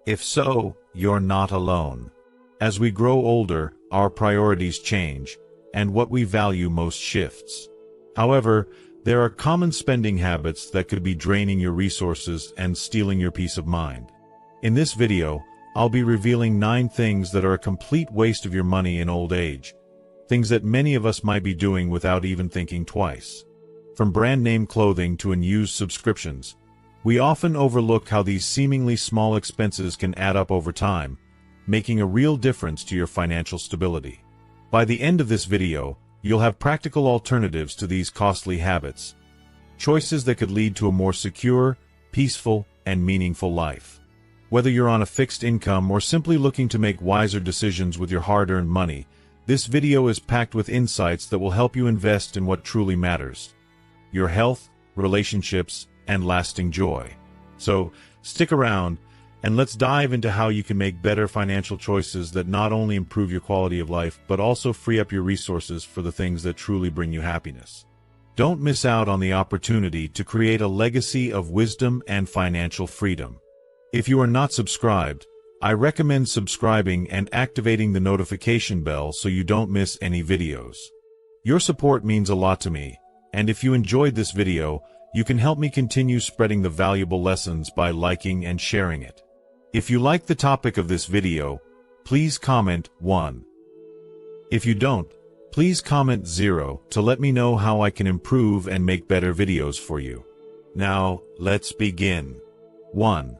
If so, you're not alone. As we grow older, our priorities change, and what we value most shifts. However, there are common spending habits that could be draining your resources and stealing your peace of mind. In this video, I'll be revealing 9 things that are a complete waste of your money in old age. Things that many of us might be doing without even thinking twice. From brand-name clothing to unused subscriptions, we often overlook how these seemingly small expenses can add up over time, making a real difference to your financial stability. By the end of this video, you'll have practical alternatives to these costly habits. Choices that could lead to a more secure, peaceful, and meaningful life. Whether you're on a fixed income or simply looking to make wiser decisions with your hard-earned money, this video is packed with insights that will help you invest in what truly matters: your health, relationships, and lasting joy. So, stick around, and let's dive into how you can make better financial choices that not only improve your quality of life, but also free up your resources for the things that truly bring you happiness. Don't miss out on the opportunity to create a legacy of wisdom and financial freedom. If you are not subscribed, I recommend subscribing and activating the notification bell so you don't miss any videos. Your support means a lot to me, and if you enjoyed this video, you can help me continue spreading the valuable lessons by liking and sharing it. If you like the topic of this video, please comment 1. If you don't, Please comment 0 to let me know how I can improve and make better videos for you. Now, let's begin. 1.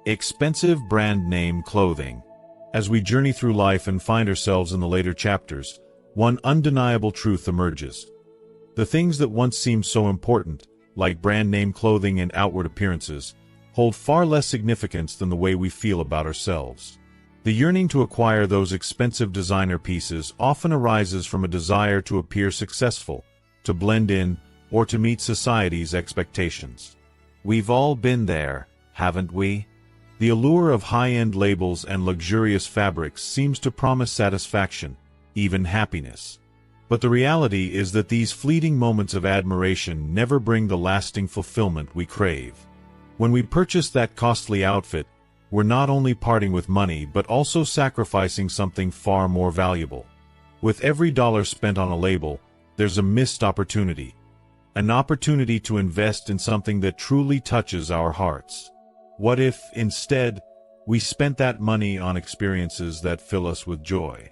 Expensive brand name clothing. As we journey through life and find ourselves in the later chapters, one undeniable truth emerges. The things that once seemed so important, like brand name clothing and outward appearances, hold far less significance than the way we feel about ourselves. The yearning to acquire those expensive designer pieces often arises from a desire to appear successful, to blend in, or to meet society's expectations. We've all been there, haven't we? The allure of high-end labels and luxurious fabrics seems to promise satisfaction, even happiness. But the reality is that these fleeting moments of admiration never bring the lasting fulfillment we crave. When we purchase that costly outfit, we're not only parting with money but also sacrificing something far more valuable. With every dollar spent on a label, there's a missed opportunity. An opportunity to invest in something that truly touches our hearts. What if, instead, we spent that money on experiences that fill us with joy?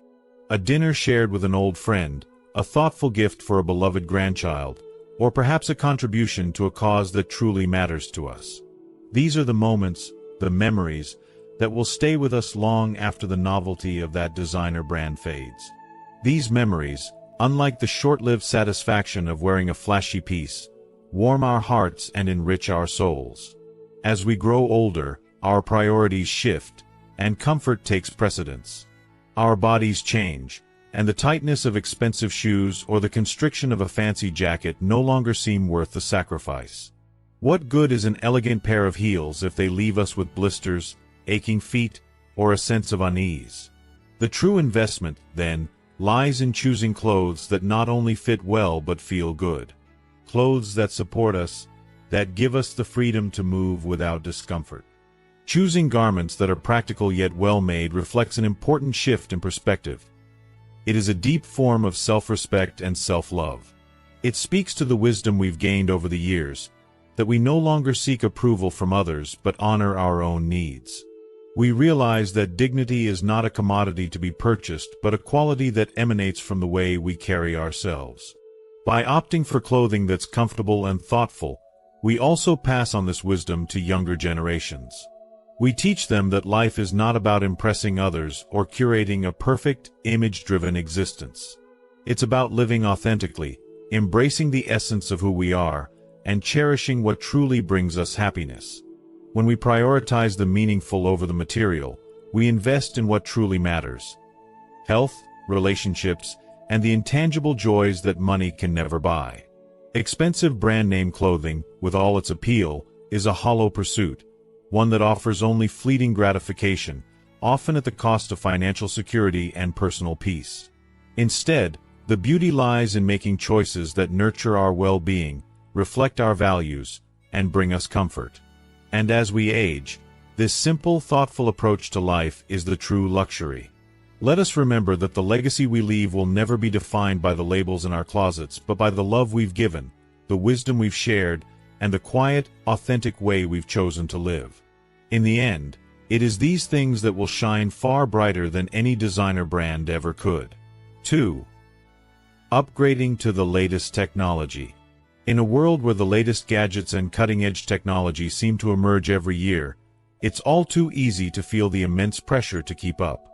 A dinner shared with an old friend, a thoughtful gift for a beloved grandchild, or perhaps a contribution to a cause that truly matters to us. These are the moments, the memories, that will stay with us long after the novelty of that designer brand fades. These memories, unlike the short-lived satisfaction of wearing a flashy piece, warm our hearts and enrich our souls. As we grow older, our priorities shift, and comfort takes precedence. Our bodies change, and the tightness of expensive shoes or the constriction of a fancy jacket no longer seem worth the sacrifice. What good is an elegant pair of heels if they leave us with blisters, aching feet, or a sense of unease? The true investment, then, lies in choosing clothes that not only fit well but feel good. Clothes that support us, that give us the freedom to move without discomfort. Choosing garments that are practical yet well-made reflects an important shift in perspective. It is a deep form of self-respect and self-love. It speaks to the wisdom we've gained over the years, that we no longer seek approval from others but honor our own needs. We realize that dignity is not a commodity to be purchased but a quality that emanates from the way we carry ourselves. By opting for clothing that's comfortable and thoughtful, we also pass on this wisdom to younger generations. We teach them that life is not about impressing others or curating a perfect, image-driven existence. It's about living authentically, embracing the essence of who we are, and cherishing what truly brings us happiness. When we prioritize the meaningful over the material, we invest in what truly matters: health, relationships, and the intangible joys that money can never buy. Expensive brand name clothing, with all its appeal, is a hollow pursuit, one that offers only fleeting gratification, often at the cost of financial security and personal peace. Instead, the beauty lies in making choices that nurture our well-being, reflect our values, and bring us comfort. And as we age, this simple, thoughtful approach to life is the true luxury. Let us remember that the legacy we leave will never be defined by the labels in our closets, but by the love we've given, the wisdom we've shared, and the quiet, authentic way we've chosen to live. In the end, it is these things that will shine far brighter than any designer brand ever could. 2. Upgrading to the latest technology. In a world where the latest gadgets and cutting-edge technology seem to emerge every year, it's all too easy to feel the immense pressure to keep up.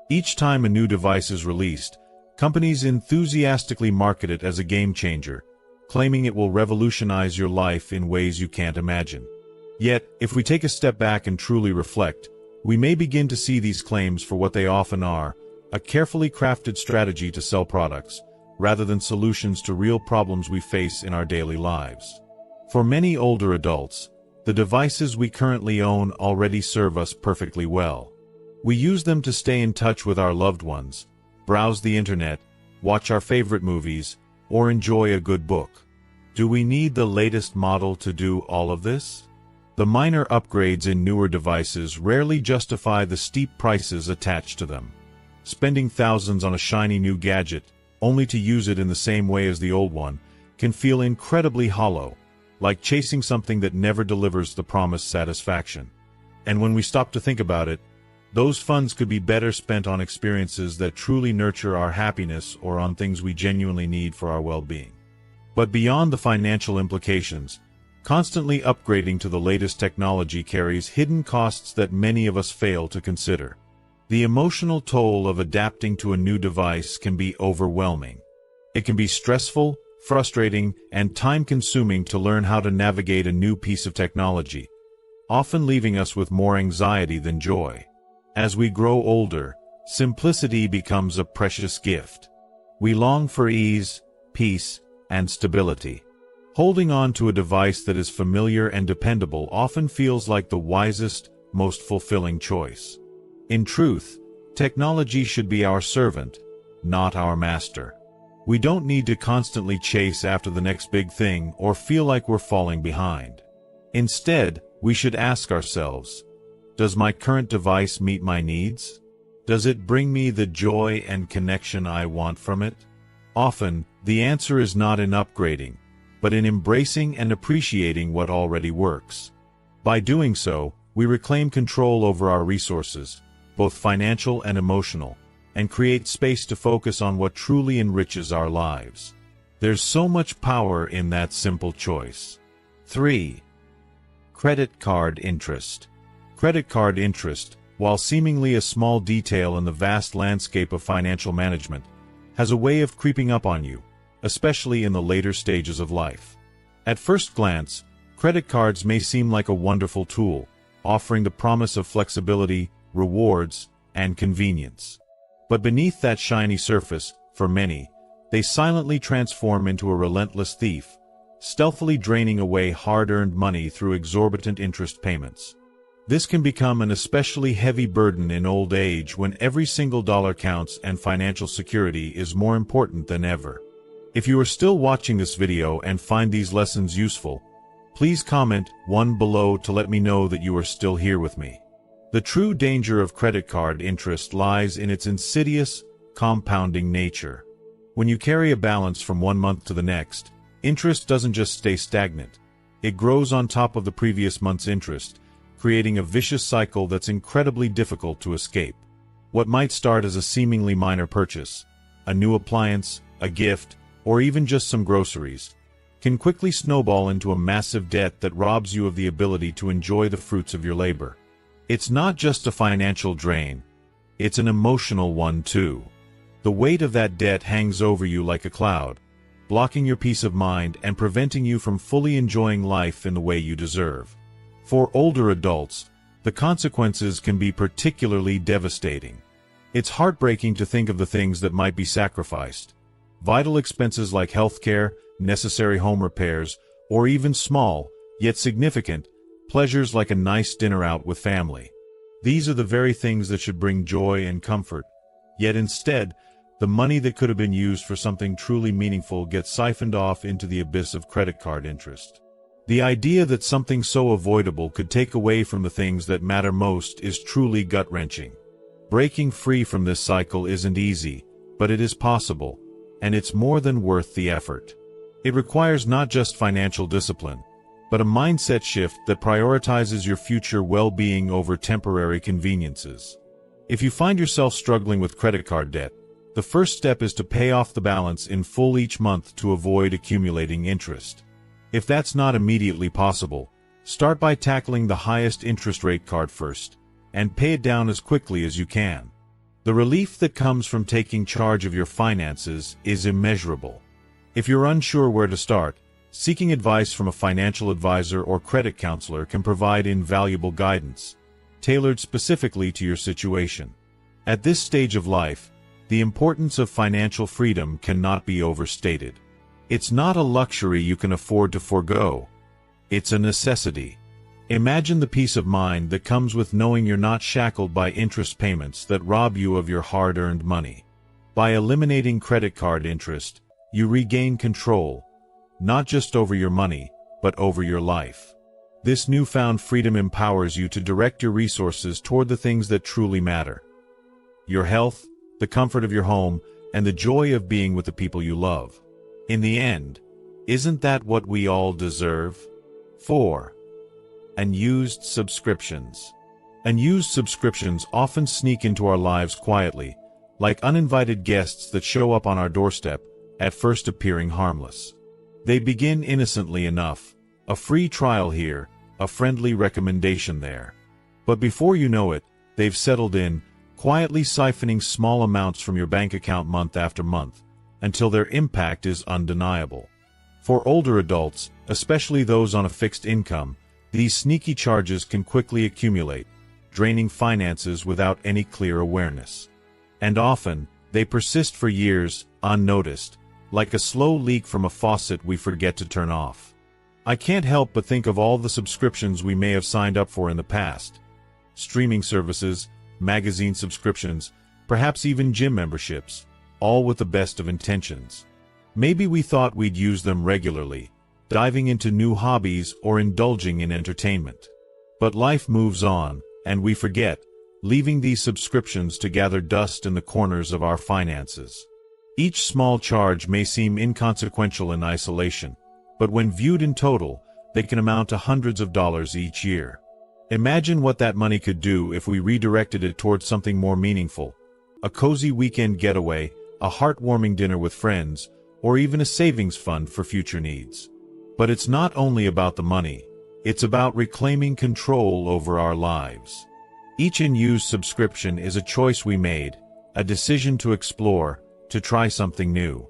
Each time a new device is released, companies enthusiastically market it as a game-changer, claiming it will revolutionize your life in ways you can't imagine. Yet, if we take a step back and truly reflect, we may begin to see these claims for what they often are: a carefully crafted strategy to sell products, rather than solutions to real problems we face in our daily lives. For many older adults, the devices we currently own already serve us perfectly well. We use them to stay in touch with our loved ones, browse the internet, watch our favorite movies, or enjoy a good book. Do we need the latest model to do all of this? The minor upgrades in newer devices rarely justify the steep prices attached to them. Spending thousands on a shiny new gadget, only to use it in the same way as the old one, can feel incredibly hollow, like chasing something that never delivers the promised satisfaction. And when we stop to think about it, Those funds could be better spent on experiences that truly nurture our happiness or on things we genuinely need for our well-being. But beyond the financial implications, constantly upgrading to the latest technology carries hidden costs that many of us fail to consider. The emotional toll of adapting to a new device can be overwhelming. It can be stressful, frustrating, and time-consuming to learn how to navigate a new piece of technology, often leaving us with more anxiety than joy. As we grow older, simplicity becomes a precious gift. We long for ease, peace, and stability. Holding on to a device that is familiar and dependable often feels like the wisest, most fulfilling choice. In truth, technology should be our servant, not our master. We don't need to constantly chase after the next big thing or feel like we're falling behind. Instead, we should ask ourselves, does my current device meet my needs? Does it bring me the joy and connection I want from it? Often, the answer is not in upgrading, but in embracing and appreciating what already works. By doing so, we reclaim control over our resources, both financial and emotional, and create space to focus on what truly enriches our lives. There's so much power in that simple choice. 3. Credit card interest. Credit card interest, while seemingly a small detail in the vast landscape of financial management, has a way of creeping up on you, especially in the later stages of life. At first glance, credit cards may seem like a wonderful tool, offering the promise of flexibility, rewards, and convenience. But beneath that shiny surface, for many, they silently transform into a relentless thief, stealthily draining away hard-earned money through exorbitant interest payments. This can become an especially heavy burden in old age when every single dollar counts and financial security is more important than ever. If you are still watching this video and find these lessons useful, please comment 1 below to let me know that you are still here with me. The true danger of credit card interest lies in its insidious, compounding nature. When you carry a balance from one month to the next, interest doesn't just stay stagnant. It grows on top of the previous month's interest, creating a vicious cycle that's incredibly difficult to escape. What might start as a seemingly minor purchase, a new appliance, a gift, or even just some groceries, can quickly snowball into a massive debt that robs you of the ability to enjoy the fruits of your labor. It's not just a financial drain, it's an emotional one too. The weight of that debt hangs over you like a cloud, blocking your peace of mind and preventing you from fully enjoying life in the way you deserve. For older adults, the consequences can be particularly devastating. It's heartbreaking to think of the things that might be sacrificed. Vital expenses like healthcare, necessary home repairs, or even small, yet significant, pleasures like a nice dinner out with family. These are the very things that should bring joy and comfort. Yet instead, the money that could have been used for something truly meaningful gets siphoned off into the abyss of credit card interest. The idea that something so avoidable could take away from the things that matter most is truly gut-wrenching. Breaking free from this cycle isn't easy, but it is possible, and it's more than worth the effort. It requires not just financial discipline, but a mindset shift that prioritizes your future well-being over temporary conveniences. If you find yourself struggling with credit card debt, the first step is to pay off the balance in full each month to avoid accumulating interest. If that's not immediately possible, start by tackling the highest interest rate card first, and pay it down as quickly as you can. The relief that comes from taking charge of your finances is immeasurable. If you're unsure where to start, seeking advice from a financial advisor or credit counselor can provide invaluable guidance, tailored specifically to your situation. At this stage of life, the importance of financial freedom cannot be overstated. It's not a luxury you can afford to forego. It's a necessity. Imagine the peace of mind that comes with knowing you're not shackled by interest payments that rob you of your hard-earned money. By eliminating credit card interest, you regain control, not just over your money, but over your life. This newfound freedom empowers you to direct your resources toward the things that truly matter: your health, the comfort of your home, and the joy of being with the people you love. In the end, isn't that what we all deserve? 4. Unused subscriptions. Unused subscriptions often sneak into our lives quietly, like uninvited guests that show up on our doorstep, at first appearing harmless. They begin innocently enough, a free trial here, a friendly recommendation there. But before you know it, they've settled in, quietly siphoning small amounts from your bank account month after month, until their impact is undeniable. For older adults, especially those on a fixed income, these sneaky charges can quickly accumulate, draining finances without any clear awareness. And often, they persist for years, unnoticed, like a slow leak from a faucet we forget to turn off. I can't help but think of all the subscriptions we may have signed up for in the past. Streaming services, magazine subscriptions, perhaps even gym memberships, all with the best of intentions. Maybe we thought we'd use them regularly, diving into new hobbies or indulging in entertainment. But life moves on, and we forget, leaving these subscriptions to gather dust in the corners of our finances. Each small charge may seem inconsequential in isolation, but when viewed in total, they can amount to hundreds of dollars each year. Imagine what that money could do if we redirected it towards something more meaningful: a cozy weekend getaway, a heartwarming dinner with friends, or even a savings fund for future needs. But it's not only about the money, it's about reclaiming control over our lives. Each unused subscription is a choice we made, a decision to explore, to try something new.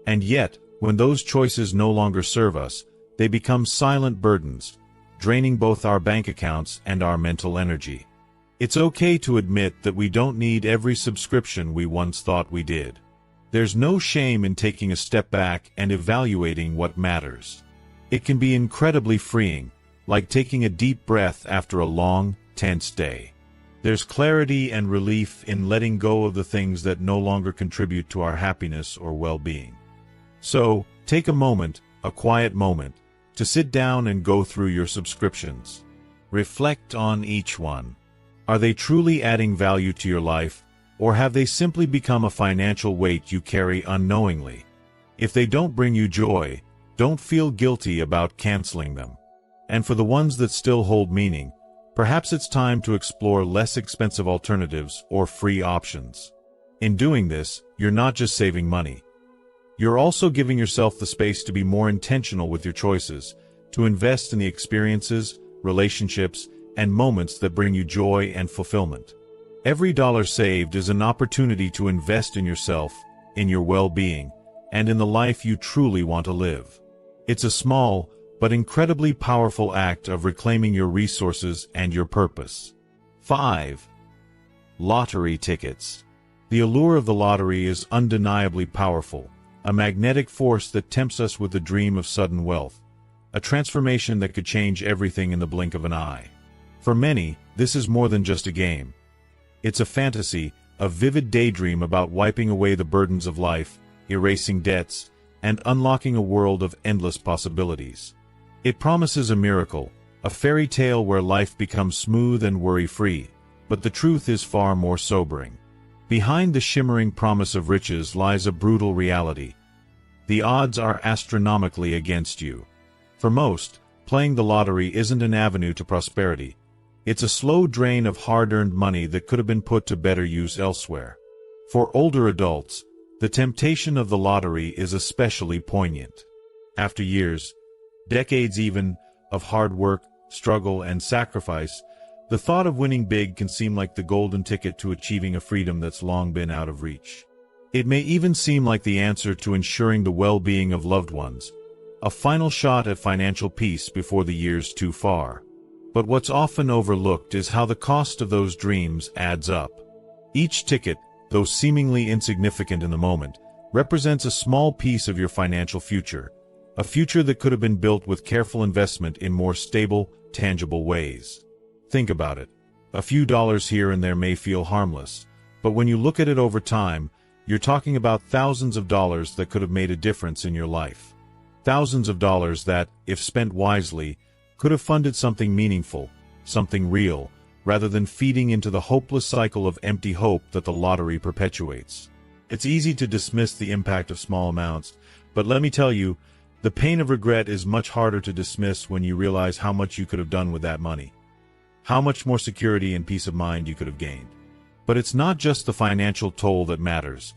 And yet, when those choices no longer serve us, they become silent burdens, draining both our bank accounts and our mental energy. It's okay to admit that we don't need every subscription we once thought we did. There's no shame in taking a step back and evaluating what matters. It can be incredibly freeing, like taking a deep breath after a long, tense day. There's clarity and relief in letting go of the things that no longer contribute to our happiness or well-being. So, take a moment, a quiet moment, to sit down and go through your subscriptions. Reflect on each one. Are they truly adding value to your life, or have they simply become a financial weight you carry unknowingly? If they don't bring you joy, don't feel guilty about canceling them. And for the ones that still hold meaning, perhaps it's time to explore less expensive alternatives or free options. In doing this, you're not just saving money. You're also giving yourself the space to be more intentional with your choices, to invest in the experiences, relationships, and moments that bring you joy and fulfillment. Every dollar saved is an opportunity to invest in yourself, in your well-being, and in the life you truly want to live. It's a small, but incredibly powerful act of reclaiming your resources and your purpose. 5. Lottery tickets. The allure of the lottery is undeniably powerful, a magnetic force that tempts us with the dream of sudden wealth, a transformation that could change everything in the blink of an eye. For many, this is more than just a game. It's a fantasy, a vivid daydream about wiping away the burdens of life, erasing debts, and unlocking a world of endless possibilities. It promises a miracle, a fairy tale where life becomes smooth and worry-free, but the truth is far more sobering. Behind the shimmering promise of riches lies a brutal reality. The odds are astronomically against you. For most, playing the lottery isn't an avenue to prosperity. It's a slow drain of hard-earned money that could have been put to better use elsewhere. For older adults, the temptation of the lottery is especially poignant. After years, decades even, of hard work, struggle, and sacrifice, the thought of winning big can seem like the golden ticket to achieving a freedom that's long been out of reach. It may even seem like the answer to ensuring the well-being of loved ones, a final shot at financial peace before the year's too far. But what's often overlooked is how the cost of those dreams adds up. Each ticket, though seemingly insignificant in the moment, represents a small piece of your financial future, a future that could have been built with careful investment in more stable, tangible ways. Think about it. A few dollars here and there may feel harmless, but when you look at it over time, you're talking about thousands of dollars that could have made a difference in your life. Thousands of dollars that, if spent wisely, could have funded something meaningful, something real, rather than feeding into the hopeless cycle of empty hope that the lottery perpetuates. It's easy to dismiss the impact of small amounts, but let me tell you, the pain of regret is much harder to dismiss when you realize how much you could have done with that money. how much more security and peace of mind you could have gained. But it's not just the financial toll that matters.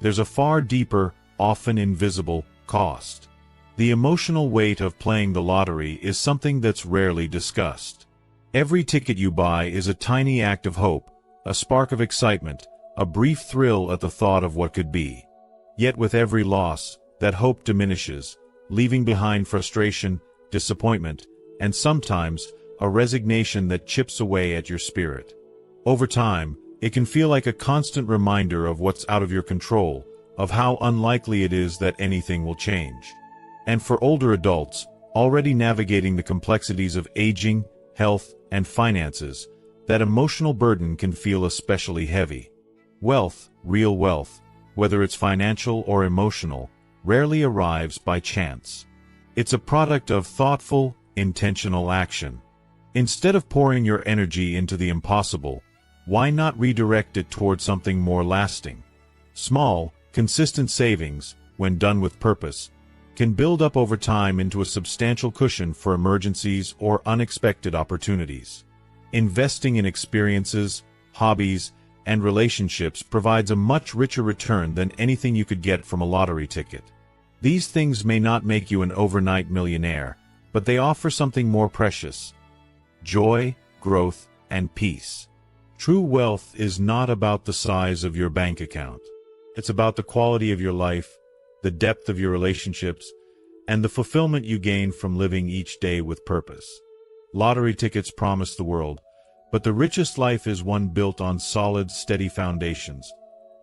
There's a far deeper, often invisible, cost. The emotional weight of playing the lottery is something that's rarely discussed. Every ticket you buy is a tiny act of hope, a spark of excitement, a brief thrill at the thought of what could be. Yet with every loss, that hope diminishes, leaving behind frustration, disappointment, and sometimes a resignation that chips away at your spirit. Over time, it can feel like a constant reminder of what's out of your control, of how unlikely it is that anything will change. And for older adults, already navigating the complexities of aging, health, and finances, that emotional burden can feel especially heavy. Wealth, real wealth, whether it's financial or emotional, rarely arrives by chance. It's a product of thoughtful, intentional action. Instead of pouring your energy into the impossible, why not redirect it toward something more lasting? Small, consistent savings, when done with purpose, can build up over time into a substantial cushion for emergencies or unexpected opportunities. Investing in experiences, hobbies, and relationships provides a much richer return than anything you could get from a lottery ticket. These things may not make you an overnight millionaire, but they offer something more precious: joy, growth, and peace. True wealth is not about the size of your bank account. It's about the quality of your life, the depth of your relationships, and the fulfillment you gain from living each day with purpose. Lottery tickets promise the world, but the richest life is one built on solid, steady foundations,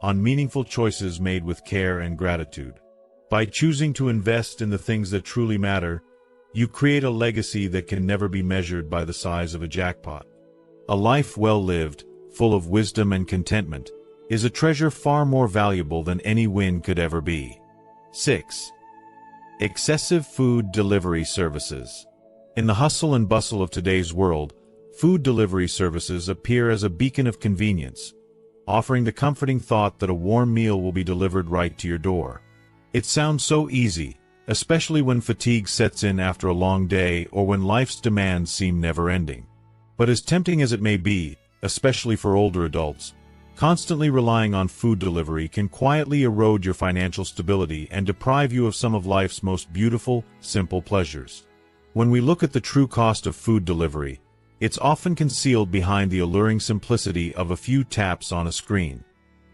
on meaningful choices made with care and gratitude. By choosing to invest in the things that truly matter, you create a legacy that can never be measured by the size of a jackpot. A life well lived, full of wisdom and contentment, is a treasure far more valuable than any win could ever be. 6. Excessive food delivery services. In the hustle and bustle of today's world, food delivery services appear as a beacon of convenience, offering the comforting thought that a warm meal will be delivered right to your door. It sounds so easy, especially when fatigue sets in after a long day or when life's demands seem never-ending. But as tempting as it may be, especially for older adults, constantly relying on food delivery can quietly erode your financial stability and deprive you of some of life's most beautiful, simple pleasures. When we look at the true cost of food delivery, it's often concealed behind the alluring simplicity of a few taps on a screen.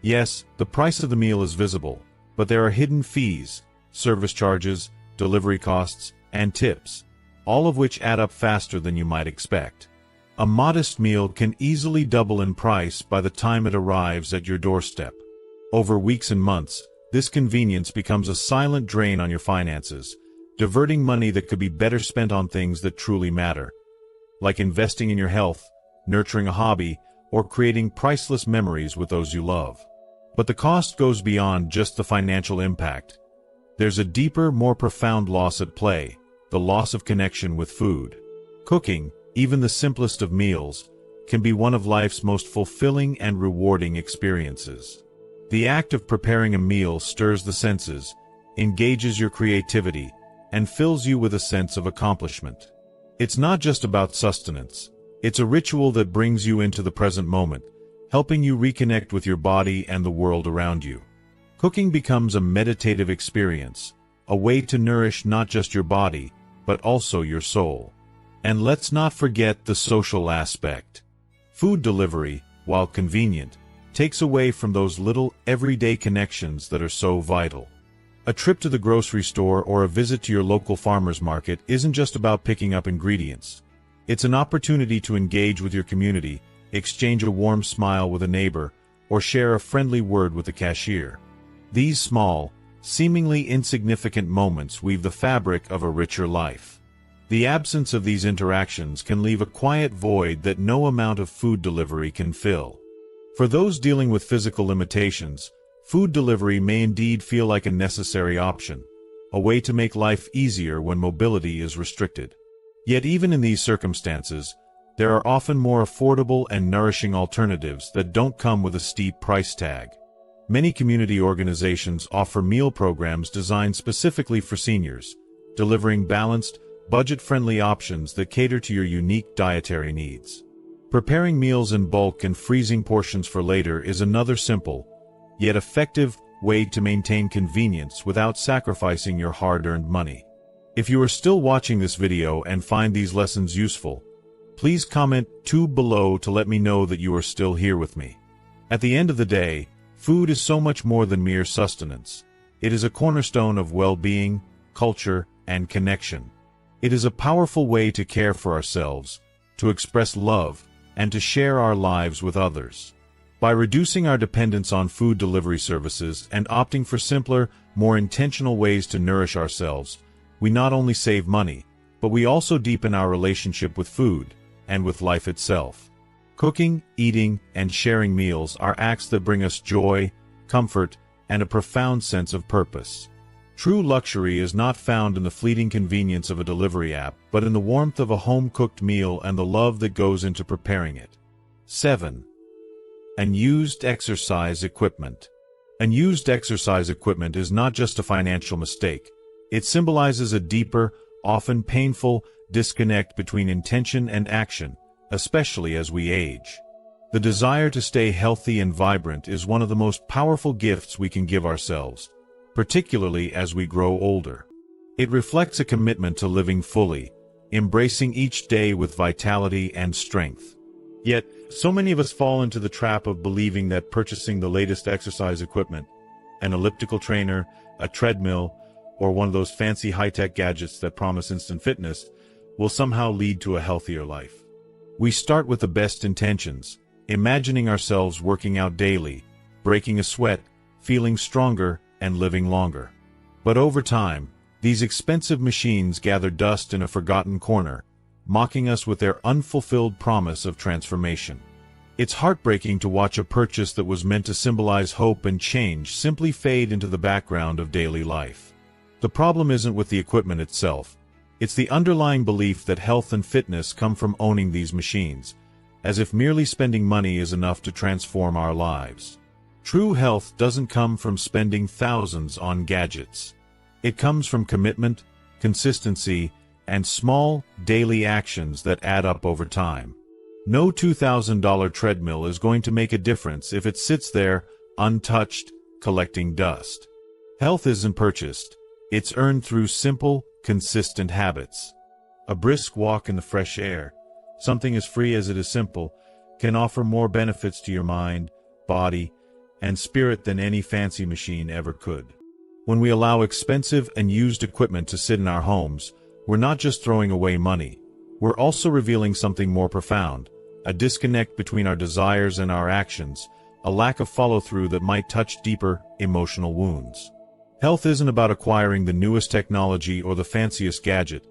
Yes, the price of the meal is visible, but there are hidden fees, service charges, delivery costs, and tips, all of which add up faster than you might expect. A modest meal can easily double in price by the time it arrives at your doorstep. Over weeks and months, this convenience becomes a silent drain on your finances, diverting money that could be better spent on things that truly matter, like investing in your health, nurturing a hobby, or creating priceless memories with those you love. But the cost goes beyond just the financial impact. There's a deeper, more profound loss at play: the loss of connection with food. Cooking, even the simplest of meals, can be one of life's most fulfilling and rewarding experiences. The act of preparing a meal stirs the senses, engages your creativity, and fills you with a sense of accomplishment. It's not just about sustenance. It's a ritual that brings you into the present moment, helping you reconnect with your body and the world around you. Cooking becomes a meditative experience, a way to nourish not just your body, but also your soul. And let's not forget the social aspect. Food delivery, while convenient, takes away from those little, everyday connections that are so vital. A trip to the grocery store or a visit to your local farmer's market isn't just about picking up ingredients. It's an opportunity to engage with your community, exchange a warm smile with a neighbor, or share a friendly word with the cashier. These small, seemingly insignificant moments weave the fabric of a richer life. The absence of these interactions can leave a quiet void that no amount of food delivery can fill. For those dealing with physical limitations, food delivery may indeed feel like a necessary option, a way to make life easier when mobility is restricted. Yet even in these circumstances, there are often more affordable and nourishing alternatives that don't come with a steep price tag. Many community organizations offer meal programs designed specifically for seniors, delivering balanced, budget-friendly options that cater to your unique dietary needs. Preparing meals in bulk and freezing portions for later is another simple, yet effective, way to maintain convenience without sacrificing your hard-earned money. If you are still watching this video and find these lessons useful, please comment below to let me know that you are still here with me. At the end of the day, food is so much more than mere sustenance. It is a cornerstone of well-being, culture, and connection. It is a powerful way to care for ourselves, to express love, and to share our lives with others. By reducing our dependence on food delivery services and opting for simpler, more intentional ways to nourish ourselves, we not only save money, but we also deepen our relationship with food and with life itself. Cooking, eating, and sharing meals are acts that bring us joy, comfort, and a profound sense of purpose. True luxury is not found in the fleeting convenience of a delivery app, but in the warmth of a home-cooked meal and the love that goes into preparing it. 7. Unused exercise equipment. Unused exercise equipment is not just a financial mistake. It symbolizes a deeper, often painful, disconnect between intention and action, especially as we age. The desire to stay healthy and vibrant is one of the most powerful gifts we can give ourselves, particularly as we grow older. It reflects a commitment to living fully, embracing each day with vitality and strength. Yet, so many of us fall into the trap of believing that purchasing the latest exercise equipment, an elliptical trainer, a treadmill, or one of those fancy high-tech gadgets that promise instant fitness, will somehow lead to a healthier life. We start with the best intentions, imagining ourselves working out daily, breaking a sweat, feeling stronger, and living longer. But over time, these expensive machines gather dust in a forgotten corner, mocking us with their unfulfilled promise of transformation. It's heartbreaking to watch a purchase that was meant to symbolize hope and change simply fade into the background of daily life. The problem isn't with the equipment itself. It's the underlying belief that health and fitness come from owning these machines, as if merely spending money is enough to transform our lives. True health doesn't come from spending thousands on gadgets. It comes from commitment, consistency, and small, daily actions that add up over time. No $2,000 treadmill is going to make a difference if it sits there, untouched, collecting dust. Health isn't purchased. It's earned through simple, consistent habits. A brisk walk in the fresh air, something as free as it is simple, can offer more benefits to your mind, body, and spirit than any fancy machine ever could. When we allow expensive and used equipment to sit in our homes, we're not just throwing away money. We're also revealing something more profound, a disconnect between our desires and our actions, a lack of follow-through that might touch deeper, emotional wounds. Health isn't about acquiring the newest technology or the fanciest gadget.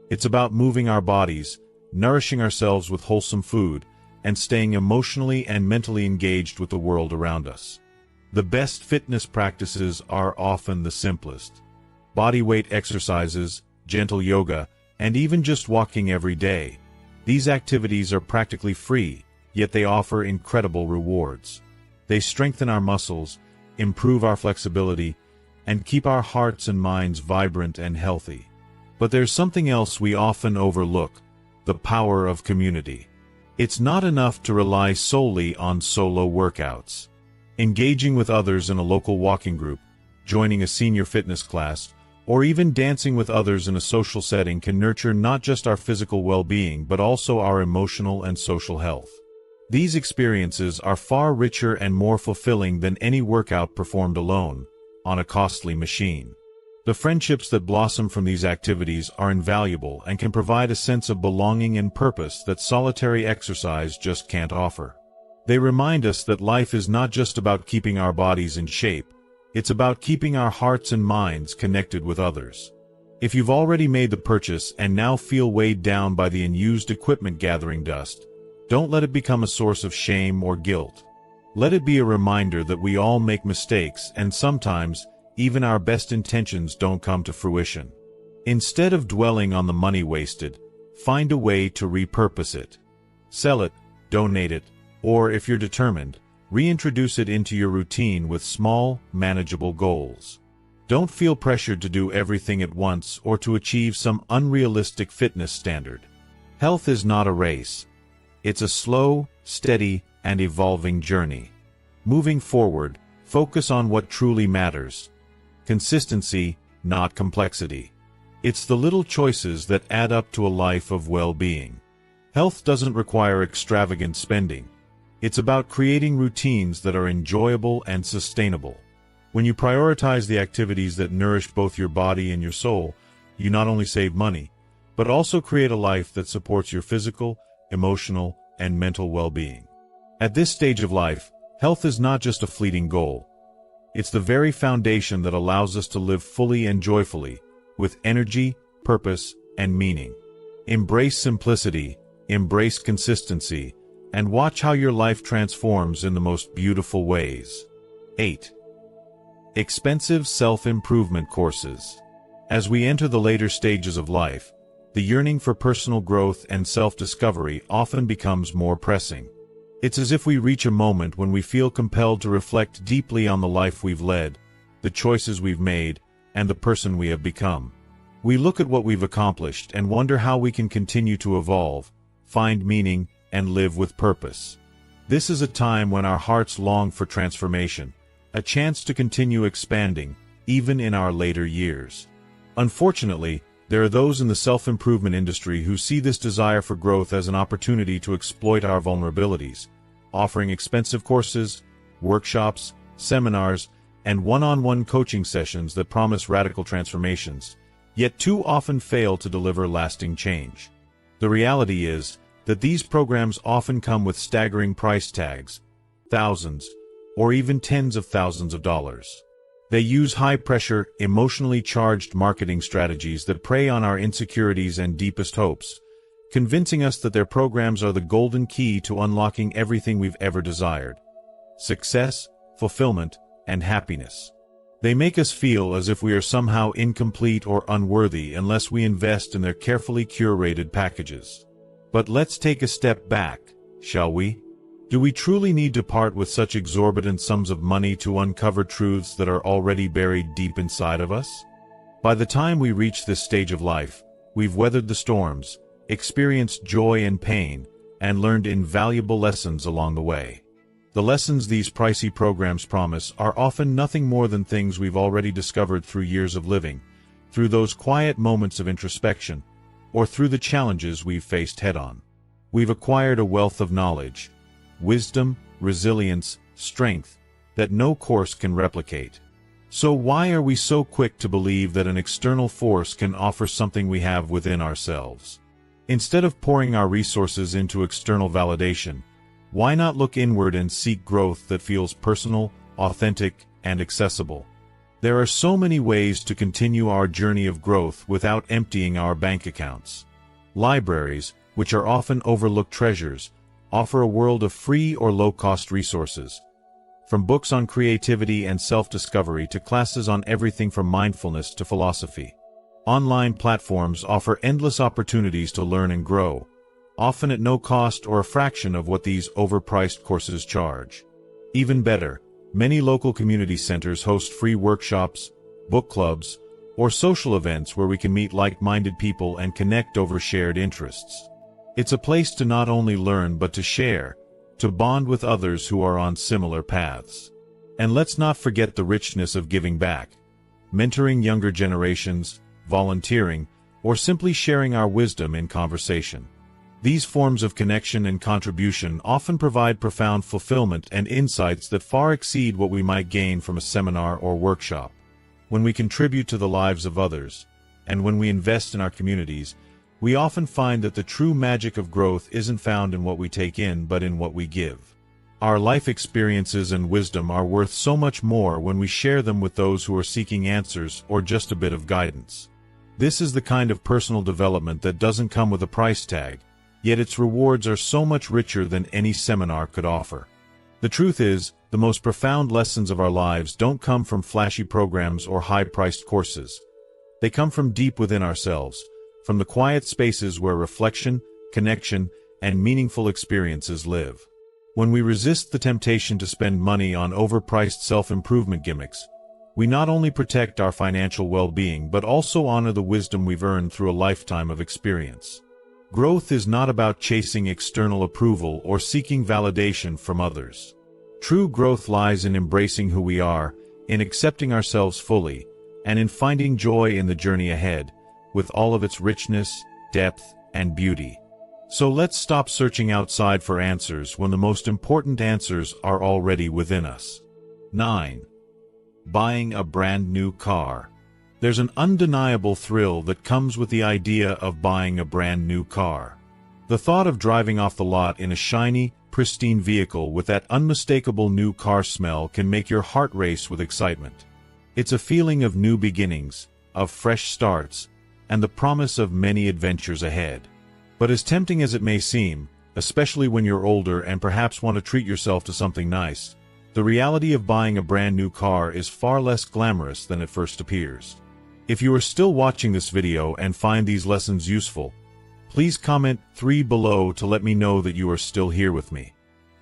It's about moving our bodies, nourishing ourselves with wholesome food, and staying emotionally and mentally engaged with the world around us. The best fitness practices are often the simplest. Body weight exercises, gentle yoga, and even just walking every day. These activities are practically free, yet they offer incredible rewards. They strengthen our muscles, improve our flexibility, and keep our hearts and minds vibrant and healthy. But there's something else we often overlook: the power of community. It's not enough to rely solely on solo workouts. Engaging with others in a local walking group, joining a senior fitness class, or even dancing with others in a social setting can nurture not just our physical well-being but also our emotional and social health. These experiences are far richer and more fulfilling than any workout performed alone, on a costly machine. The friendships that blossom from these activities are invaluable and can provide a sense of belonging and purpose that solitary exercise just can't offer. They remind us that life is not just about keeping our bodies in shape, it's about keeping our hearts and minds connected with others. If you've already made the purchase and now feel weighed down by the unused equipment gathering dust, don't let it become a source of shame or guilt. Let it be a reminder that we all make mistakes and sometimes even our best intentions don't come to fruition. Instead of dwelling on the money wasted, find a way to repurpose it. Sell it, donate it, or if you're determined, reintroduce it into your routine with small, manageable goals. Don't feel pressured to do everything at once or to achieve some unrealistic fitness standard. Health is not a race. It's a slow, steady, and evolving journey. Moving forward, focus on what truly matters. Consistency, not complexity. It's the little choices that add up to a life of well-being. Health doesn't require extravagant spending. It's about creating routines that are enjoyable and sustainable. When you prioritize the activities that nourish both your body and your soul, you not only save money, but also create a life that supports your physical, emotional, and mental well-being. At this stage of life, health is not just a fleeting goal. It's the very foundation that allows us to live fully and joyfully, with energy, purpose, and meaning. Embrace simplicity, embrace consistency, and watch how your life transforms in the most beautiful ways. 8. Expensive self-improvement courses. As we enter the later stages of life, the yearning for personal growth and self-discovery often becomes more pressing. It's as if we reach a moment when we feel compelled to reflect deeply on the life we've led, the choices we've made, and the person we have become. We look at what we've accomplished and wonder how we can continue to evolve, find meaning, and live with purpose. This is a time when our hearts long for transformation, a chance to continue expanding, even in our later years. Unfortunately, there are those in the self-improvement industry who see this desire for growth as an opportunity to exploit our vulnerabilities, offering expensive courses, workshops, seminars, and one-on-one coaching sessions that promise radical transformations, yet too often fail to deliver lasting change. The reality is that these programs often come with staggering price tags, thousands, or even tens of thousands of dollars. They use high-pressure, emotionally charged marketing strategies that prey on our insecurities and deepest hopes, convincing us that their programs are the golden key to unlocking everything we've ever desired: success, fulfillment, and happiness. They make us feel as if we are somehow incomplete or unworthy unless we invest in their carefully curated packages. But let's take a step back, shall we? Do we truly need to part with such exorbitant sums of money to uncover truths that are already buried deep inside of us? By the time we reach this stage of life, we've weathered the storms, experienced joy and pain, and learned invaluable lessons along the way. The lessons these pricey programs promise are often nothing more than things we've already discovered through years of living, through those quiet moments of introspection, or through the challenges we've faced head-on. We've acquired a wealth of knowledge, wisdom, resilience, strength, that no course can replicate. So why are we so quick to believe that an external force can offer something we have within ourselves? Instead of pouring our resources into external validation, why not look inward and seek growth that feels personal, authentic, and accessible? There are so many ways to continue our journey of growth without emptying our bank accounts. Libraries, which are often overlooked treasures, offer a world of free or low-cost resources. From books on creativity and self-discovery to classes on everything from mindfulness to philosophy. Online platforms offer endless opportunities to learn and grow, often at no cost or a fraction of what these overpriced courses charge. Even better, many local community centers host free workshops, book clubs, or social events where we can meet like-minded people and connect over shared interests. It's a place to not only learn but to share, to bond with others who are on similar paths. And let's not forget the richness of giving back, mentoring younger generations, volunteering, or simply sharing our wisdom in conversation. These forms of connection and contribution often provide profound fulfillment and insights that far exceed what we might gain from a seminar or workshop. When we contribute to the lives of others, and when we invest in our communities, we often find that the true magic of growth isn't found in what we take in but in what we give. Our life experiences and wisdom are worth so much more when we share them with those who are seeking answers or just a bit of guidance. This is the kind of personal development that doesn't come with a price tag, yet its rewards are so much richer than any seminar could offer. The truth is, the most profound lessons of our lives don't come from flashy programs or high-priced courses. They come from deep within ourselves, from the quiet spaces where reflection, connection, and meaningful experiences live. When we resist the temptation to spend money on overpriced self-improvement gimmicks, we not only protect our financial well-being but also honor the wisdom we've earned through a lifetime of experience. Growth is not about chasing external approval or seeking validation from others. True growth lies in embracing who we are, in accepting ourselves fully, and in finding joy in the journey ahead, with all of its richness, depth, and beauty. So let's stop searching outside for answers when the most important answers are already within us. 9. Buying a brand new car. There's an undeniable thrill that comes with the idea of buying a brand new car. The thought of driving off the lot in a shiny, pristine vehicle with that unmistakable new car smell can make your heart race with excitement. It's a feeling of new beginnings, of fresh starts, and the promise of many adventures ahead. But as tempting as it may seem, especially when you're older and perhaps want to treat yourself to something nice, the reality of buying a brand new car is far less glamorous than it first appears. If you are still watching this video and find these lessons useful, please comment 3 below to let me know that you are still here with me.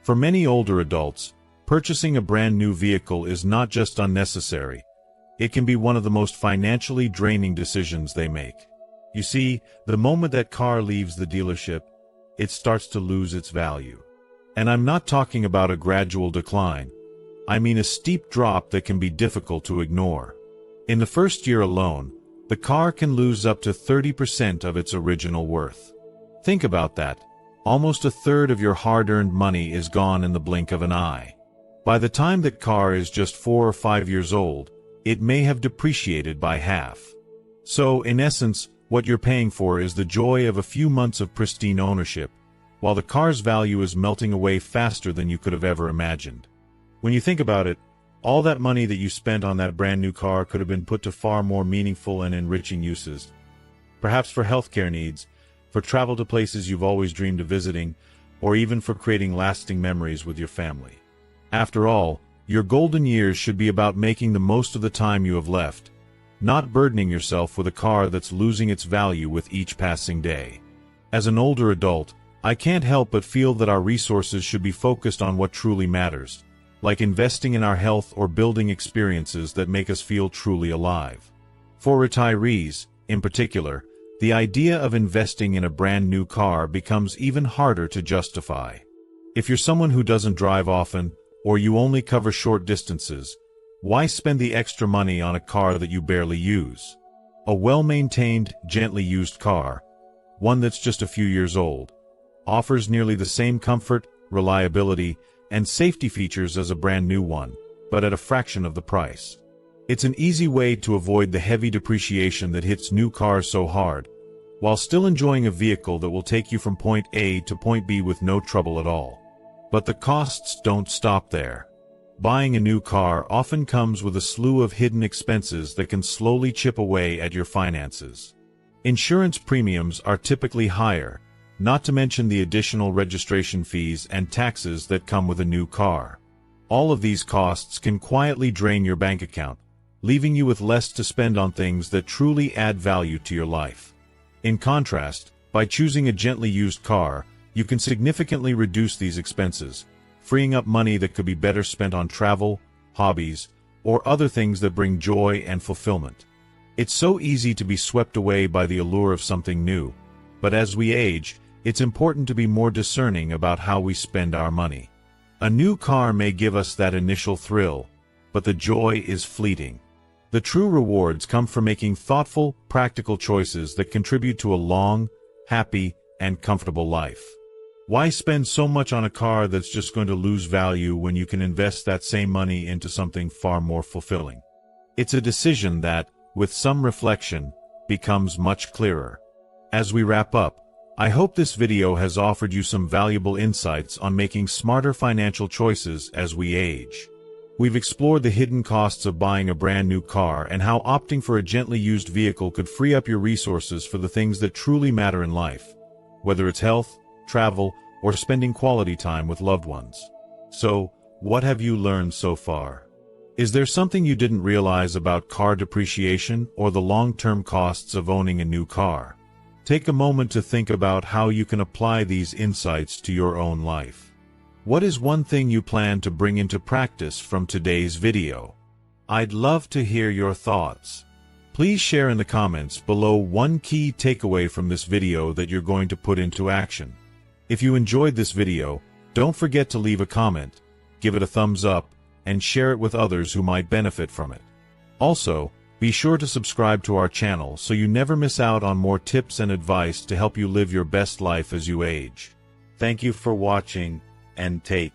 For many older adults, purchasing a brand new vehicle is not just unnecessary, it can be one of the most financially draining decisions they make. You see, the moment that car leaves the dealership, it starts to lose its value. And I'm not talking about a gradual decline. I mean a steep drop that can be difficult to ignore. In the first year alone, the car can lose up to 30% of its original worth. Think about that. Almost a third of your hard-earned money is gone in the blink of an eye. By the time that car is just 4 or 5 years old, it may have depreciated by half. So, in essence, what you're paying for is the joy of a few months of pristine ownership, while the car's value is melting away faster than you could have ever imagined. When you think about it, all that money that you spent on that brand new car could have been put to far more meaningful and enriching uses. Perhaps for healthcare needs, for travel to places you've always dreamed of visiting, or even for creating lasting memories with your family. After all, your golden years should be about making the most of the time you have left, not burdening yourself with a car that's losing its value with each passing day. As an older adult, I can't help but feel that our resources should be focused on what truly matters, like investing in our health or building experiences that make us feel truly alive. For retirees, in particular, the idea of investing in a brand new car becomes even harder to justify. If you're someone who doesn't drive often, or you only cover short distances, why spend the extra money on a car that you barely use? A well-maintained, gently used car, one that's just a few years old, offers nearly the same comfort, reliability, and safety features as a brand new one, but at a fraction of the price. It's an easy way to avoid the heavy depreciation that hits new cars so hard, while still enjoying a vehicle that will take you from point A to point B with no trouble at all. But the costs don't stop there. Buying a new car often comes with a slew of hidden expenses that can slowly chip away at your finances. Insurance premiums are typically higher, not to mention the additional registration fees and taxes that come with a new car. All of these costs can quietly drain your bank account, leaving you with less to spend on things that truly add value to your life. In contrast, by choosing a gently used car, you can significantly reduce these expenses, freeing up money that could be better spent on travel, hobbies, or other things that bring joy and fulfillment. It's so easy to be swept away by the allure of something new, but as we age, it's important to be more discerning about how we spend our money. A new car may give us that initial thrill, but the joy is fleeting. The true rewards come from making thoughtful, practical choices that contribute to a long, happy, and comfortable life. Why spend so much on a car that's just going to lose value when you can invest that same money into something far more fulfilling? It's a decision that, with some reflection, becomes much clearer. As we wrap up, I hope this video has offered you some valuable insights on making smarter financial choices as we age. We've explored the hidden costs of buying a brand new car and how opting for a gently used vehicle could free up your resources for the things that truly matter in life, whether it's health, travel, or spending quality time with loved ones. So, what have you learned so far? Is there something you didn't realize about car depreciation or the long-term costs of owning a new car? Take a moment to think about how you can apply these insights to your own life. What is one thing you plan to bring into practice from today's video? I'd love to hear your thoughts. Please share in the comments below one key takeaway from this video that you're going to put into action. If you enjoyed this video, don't forget to leave a comment, give it a thumbs up, and share it with others who might benefit from it. Also, be sure to subscribe to our channel so you never miss out on more tips and advice to help you live your best life as you age. Thank you for watching, and take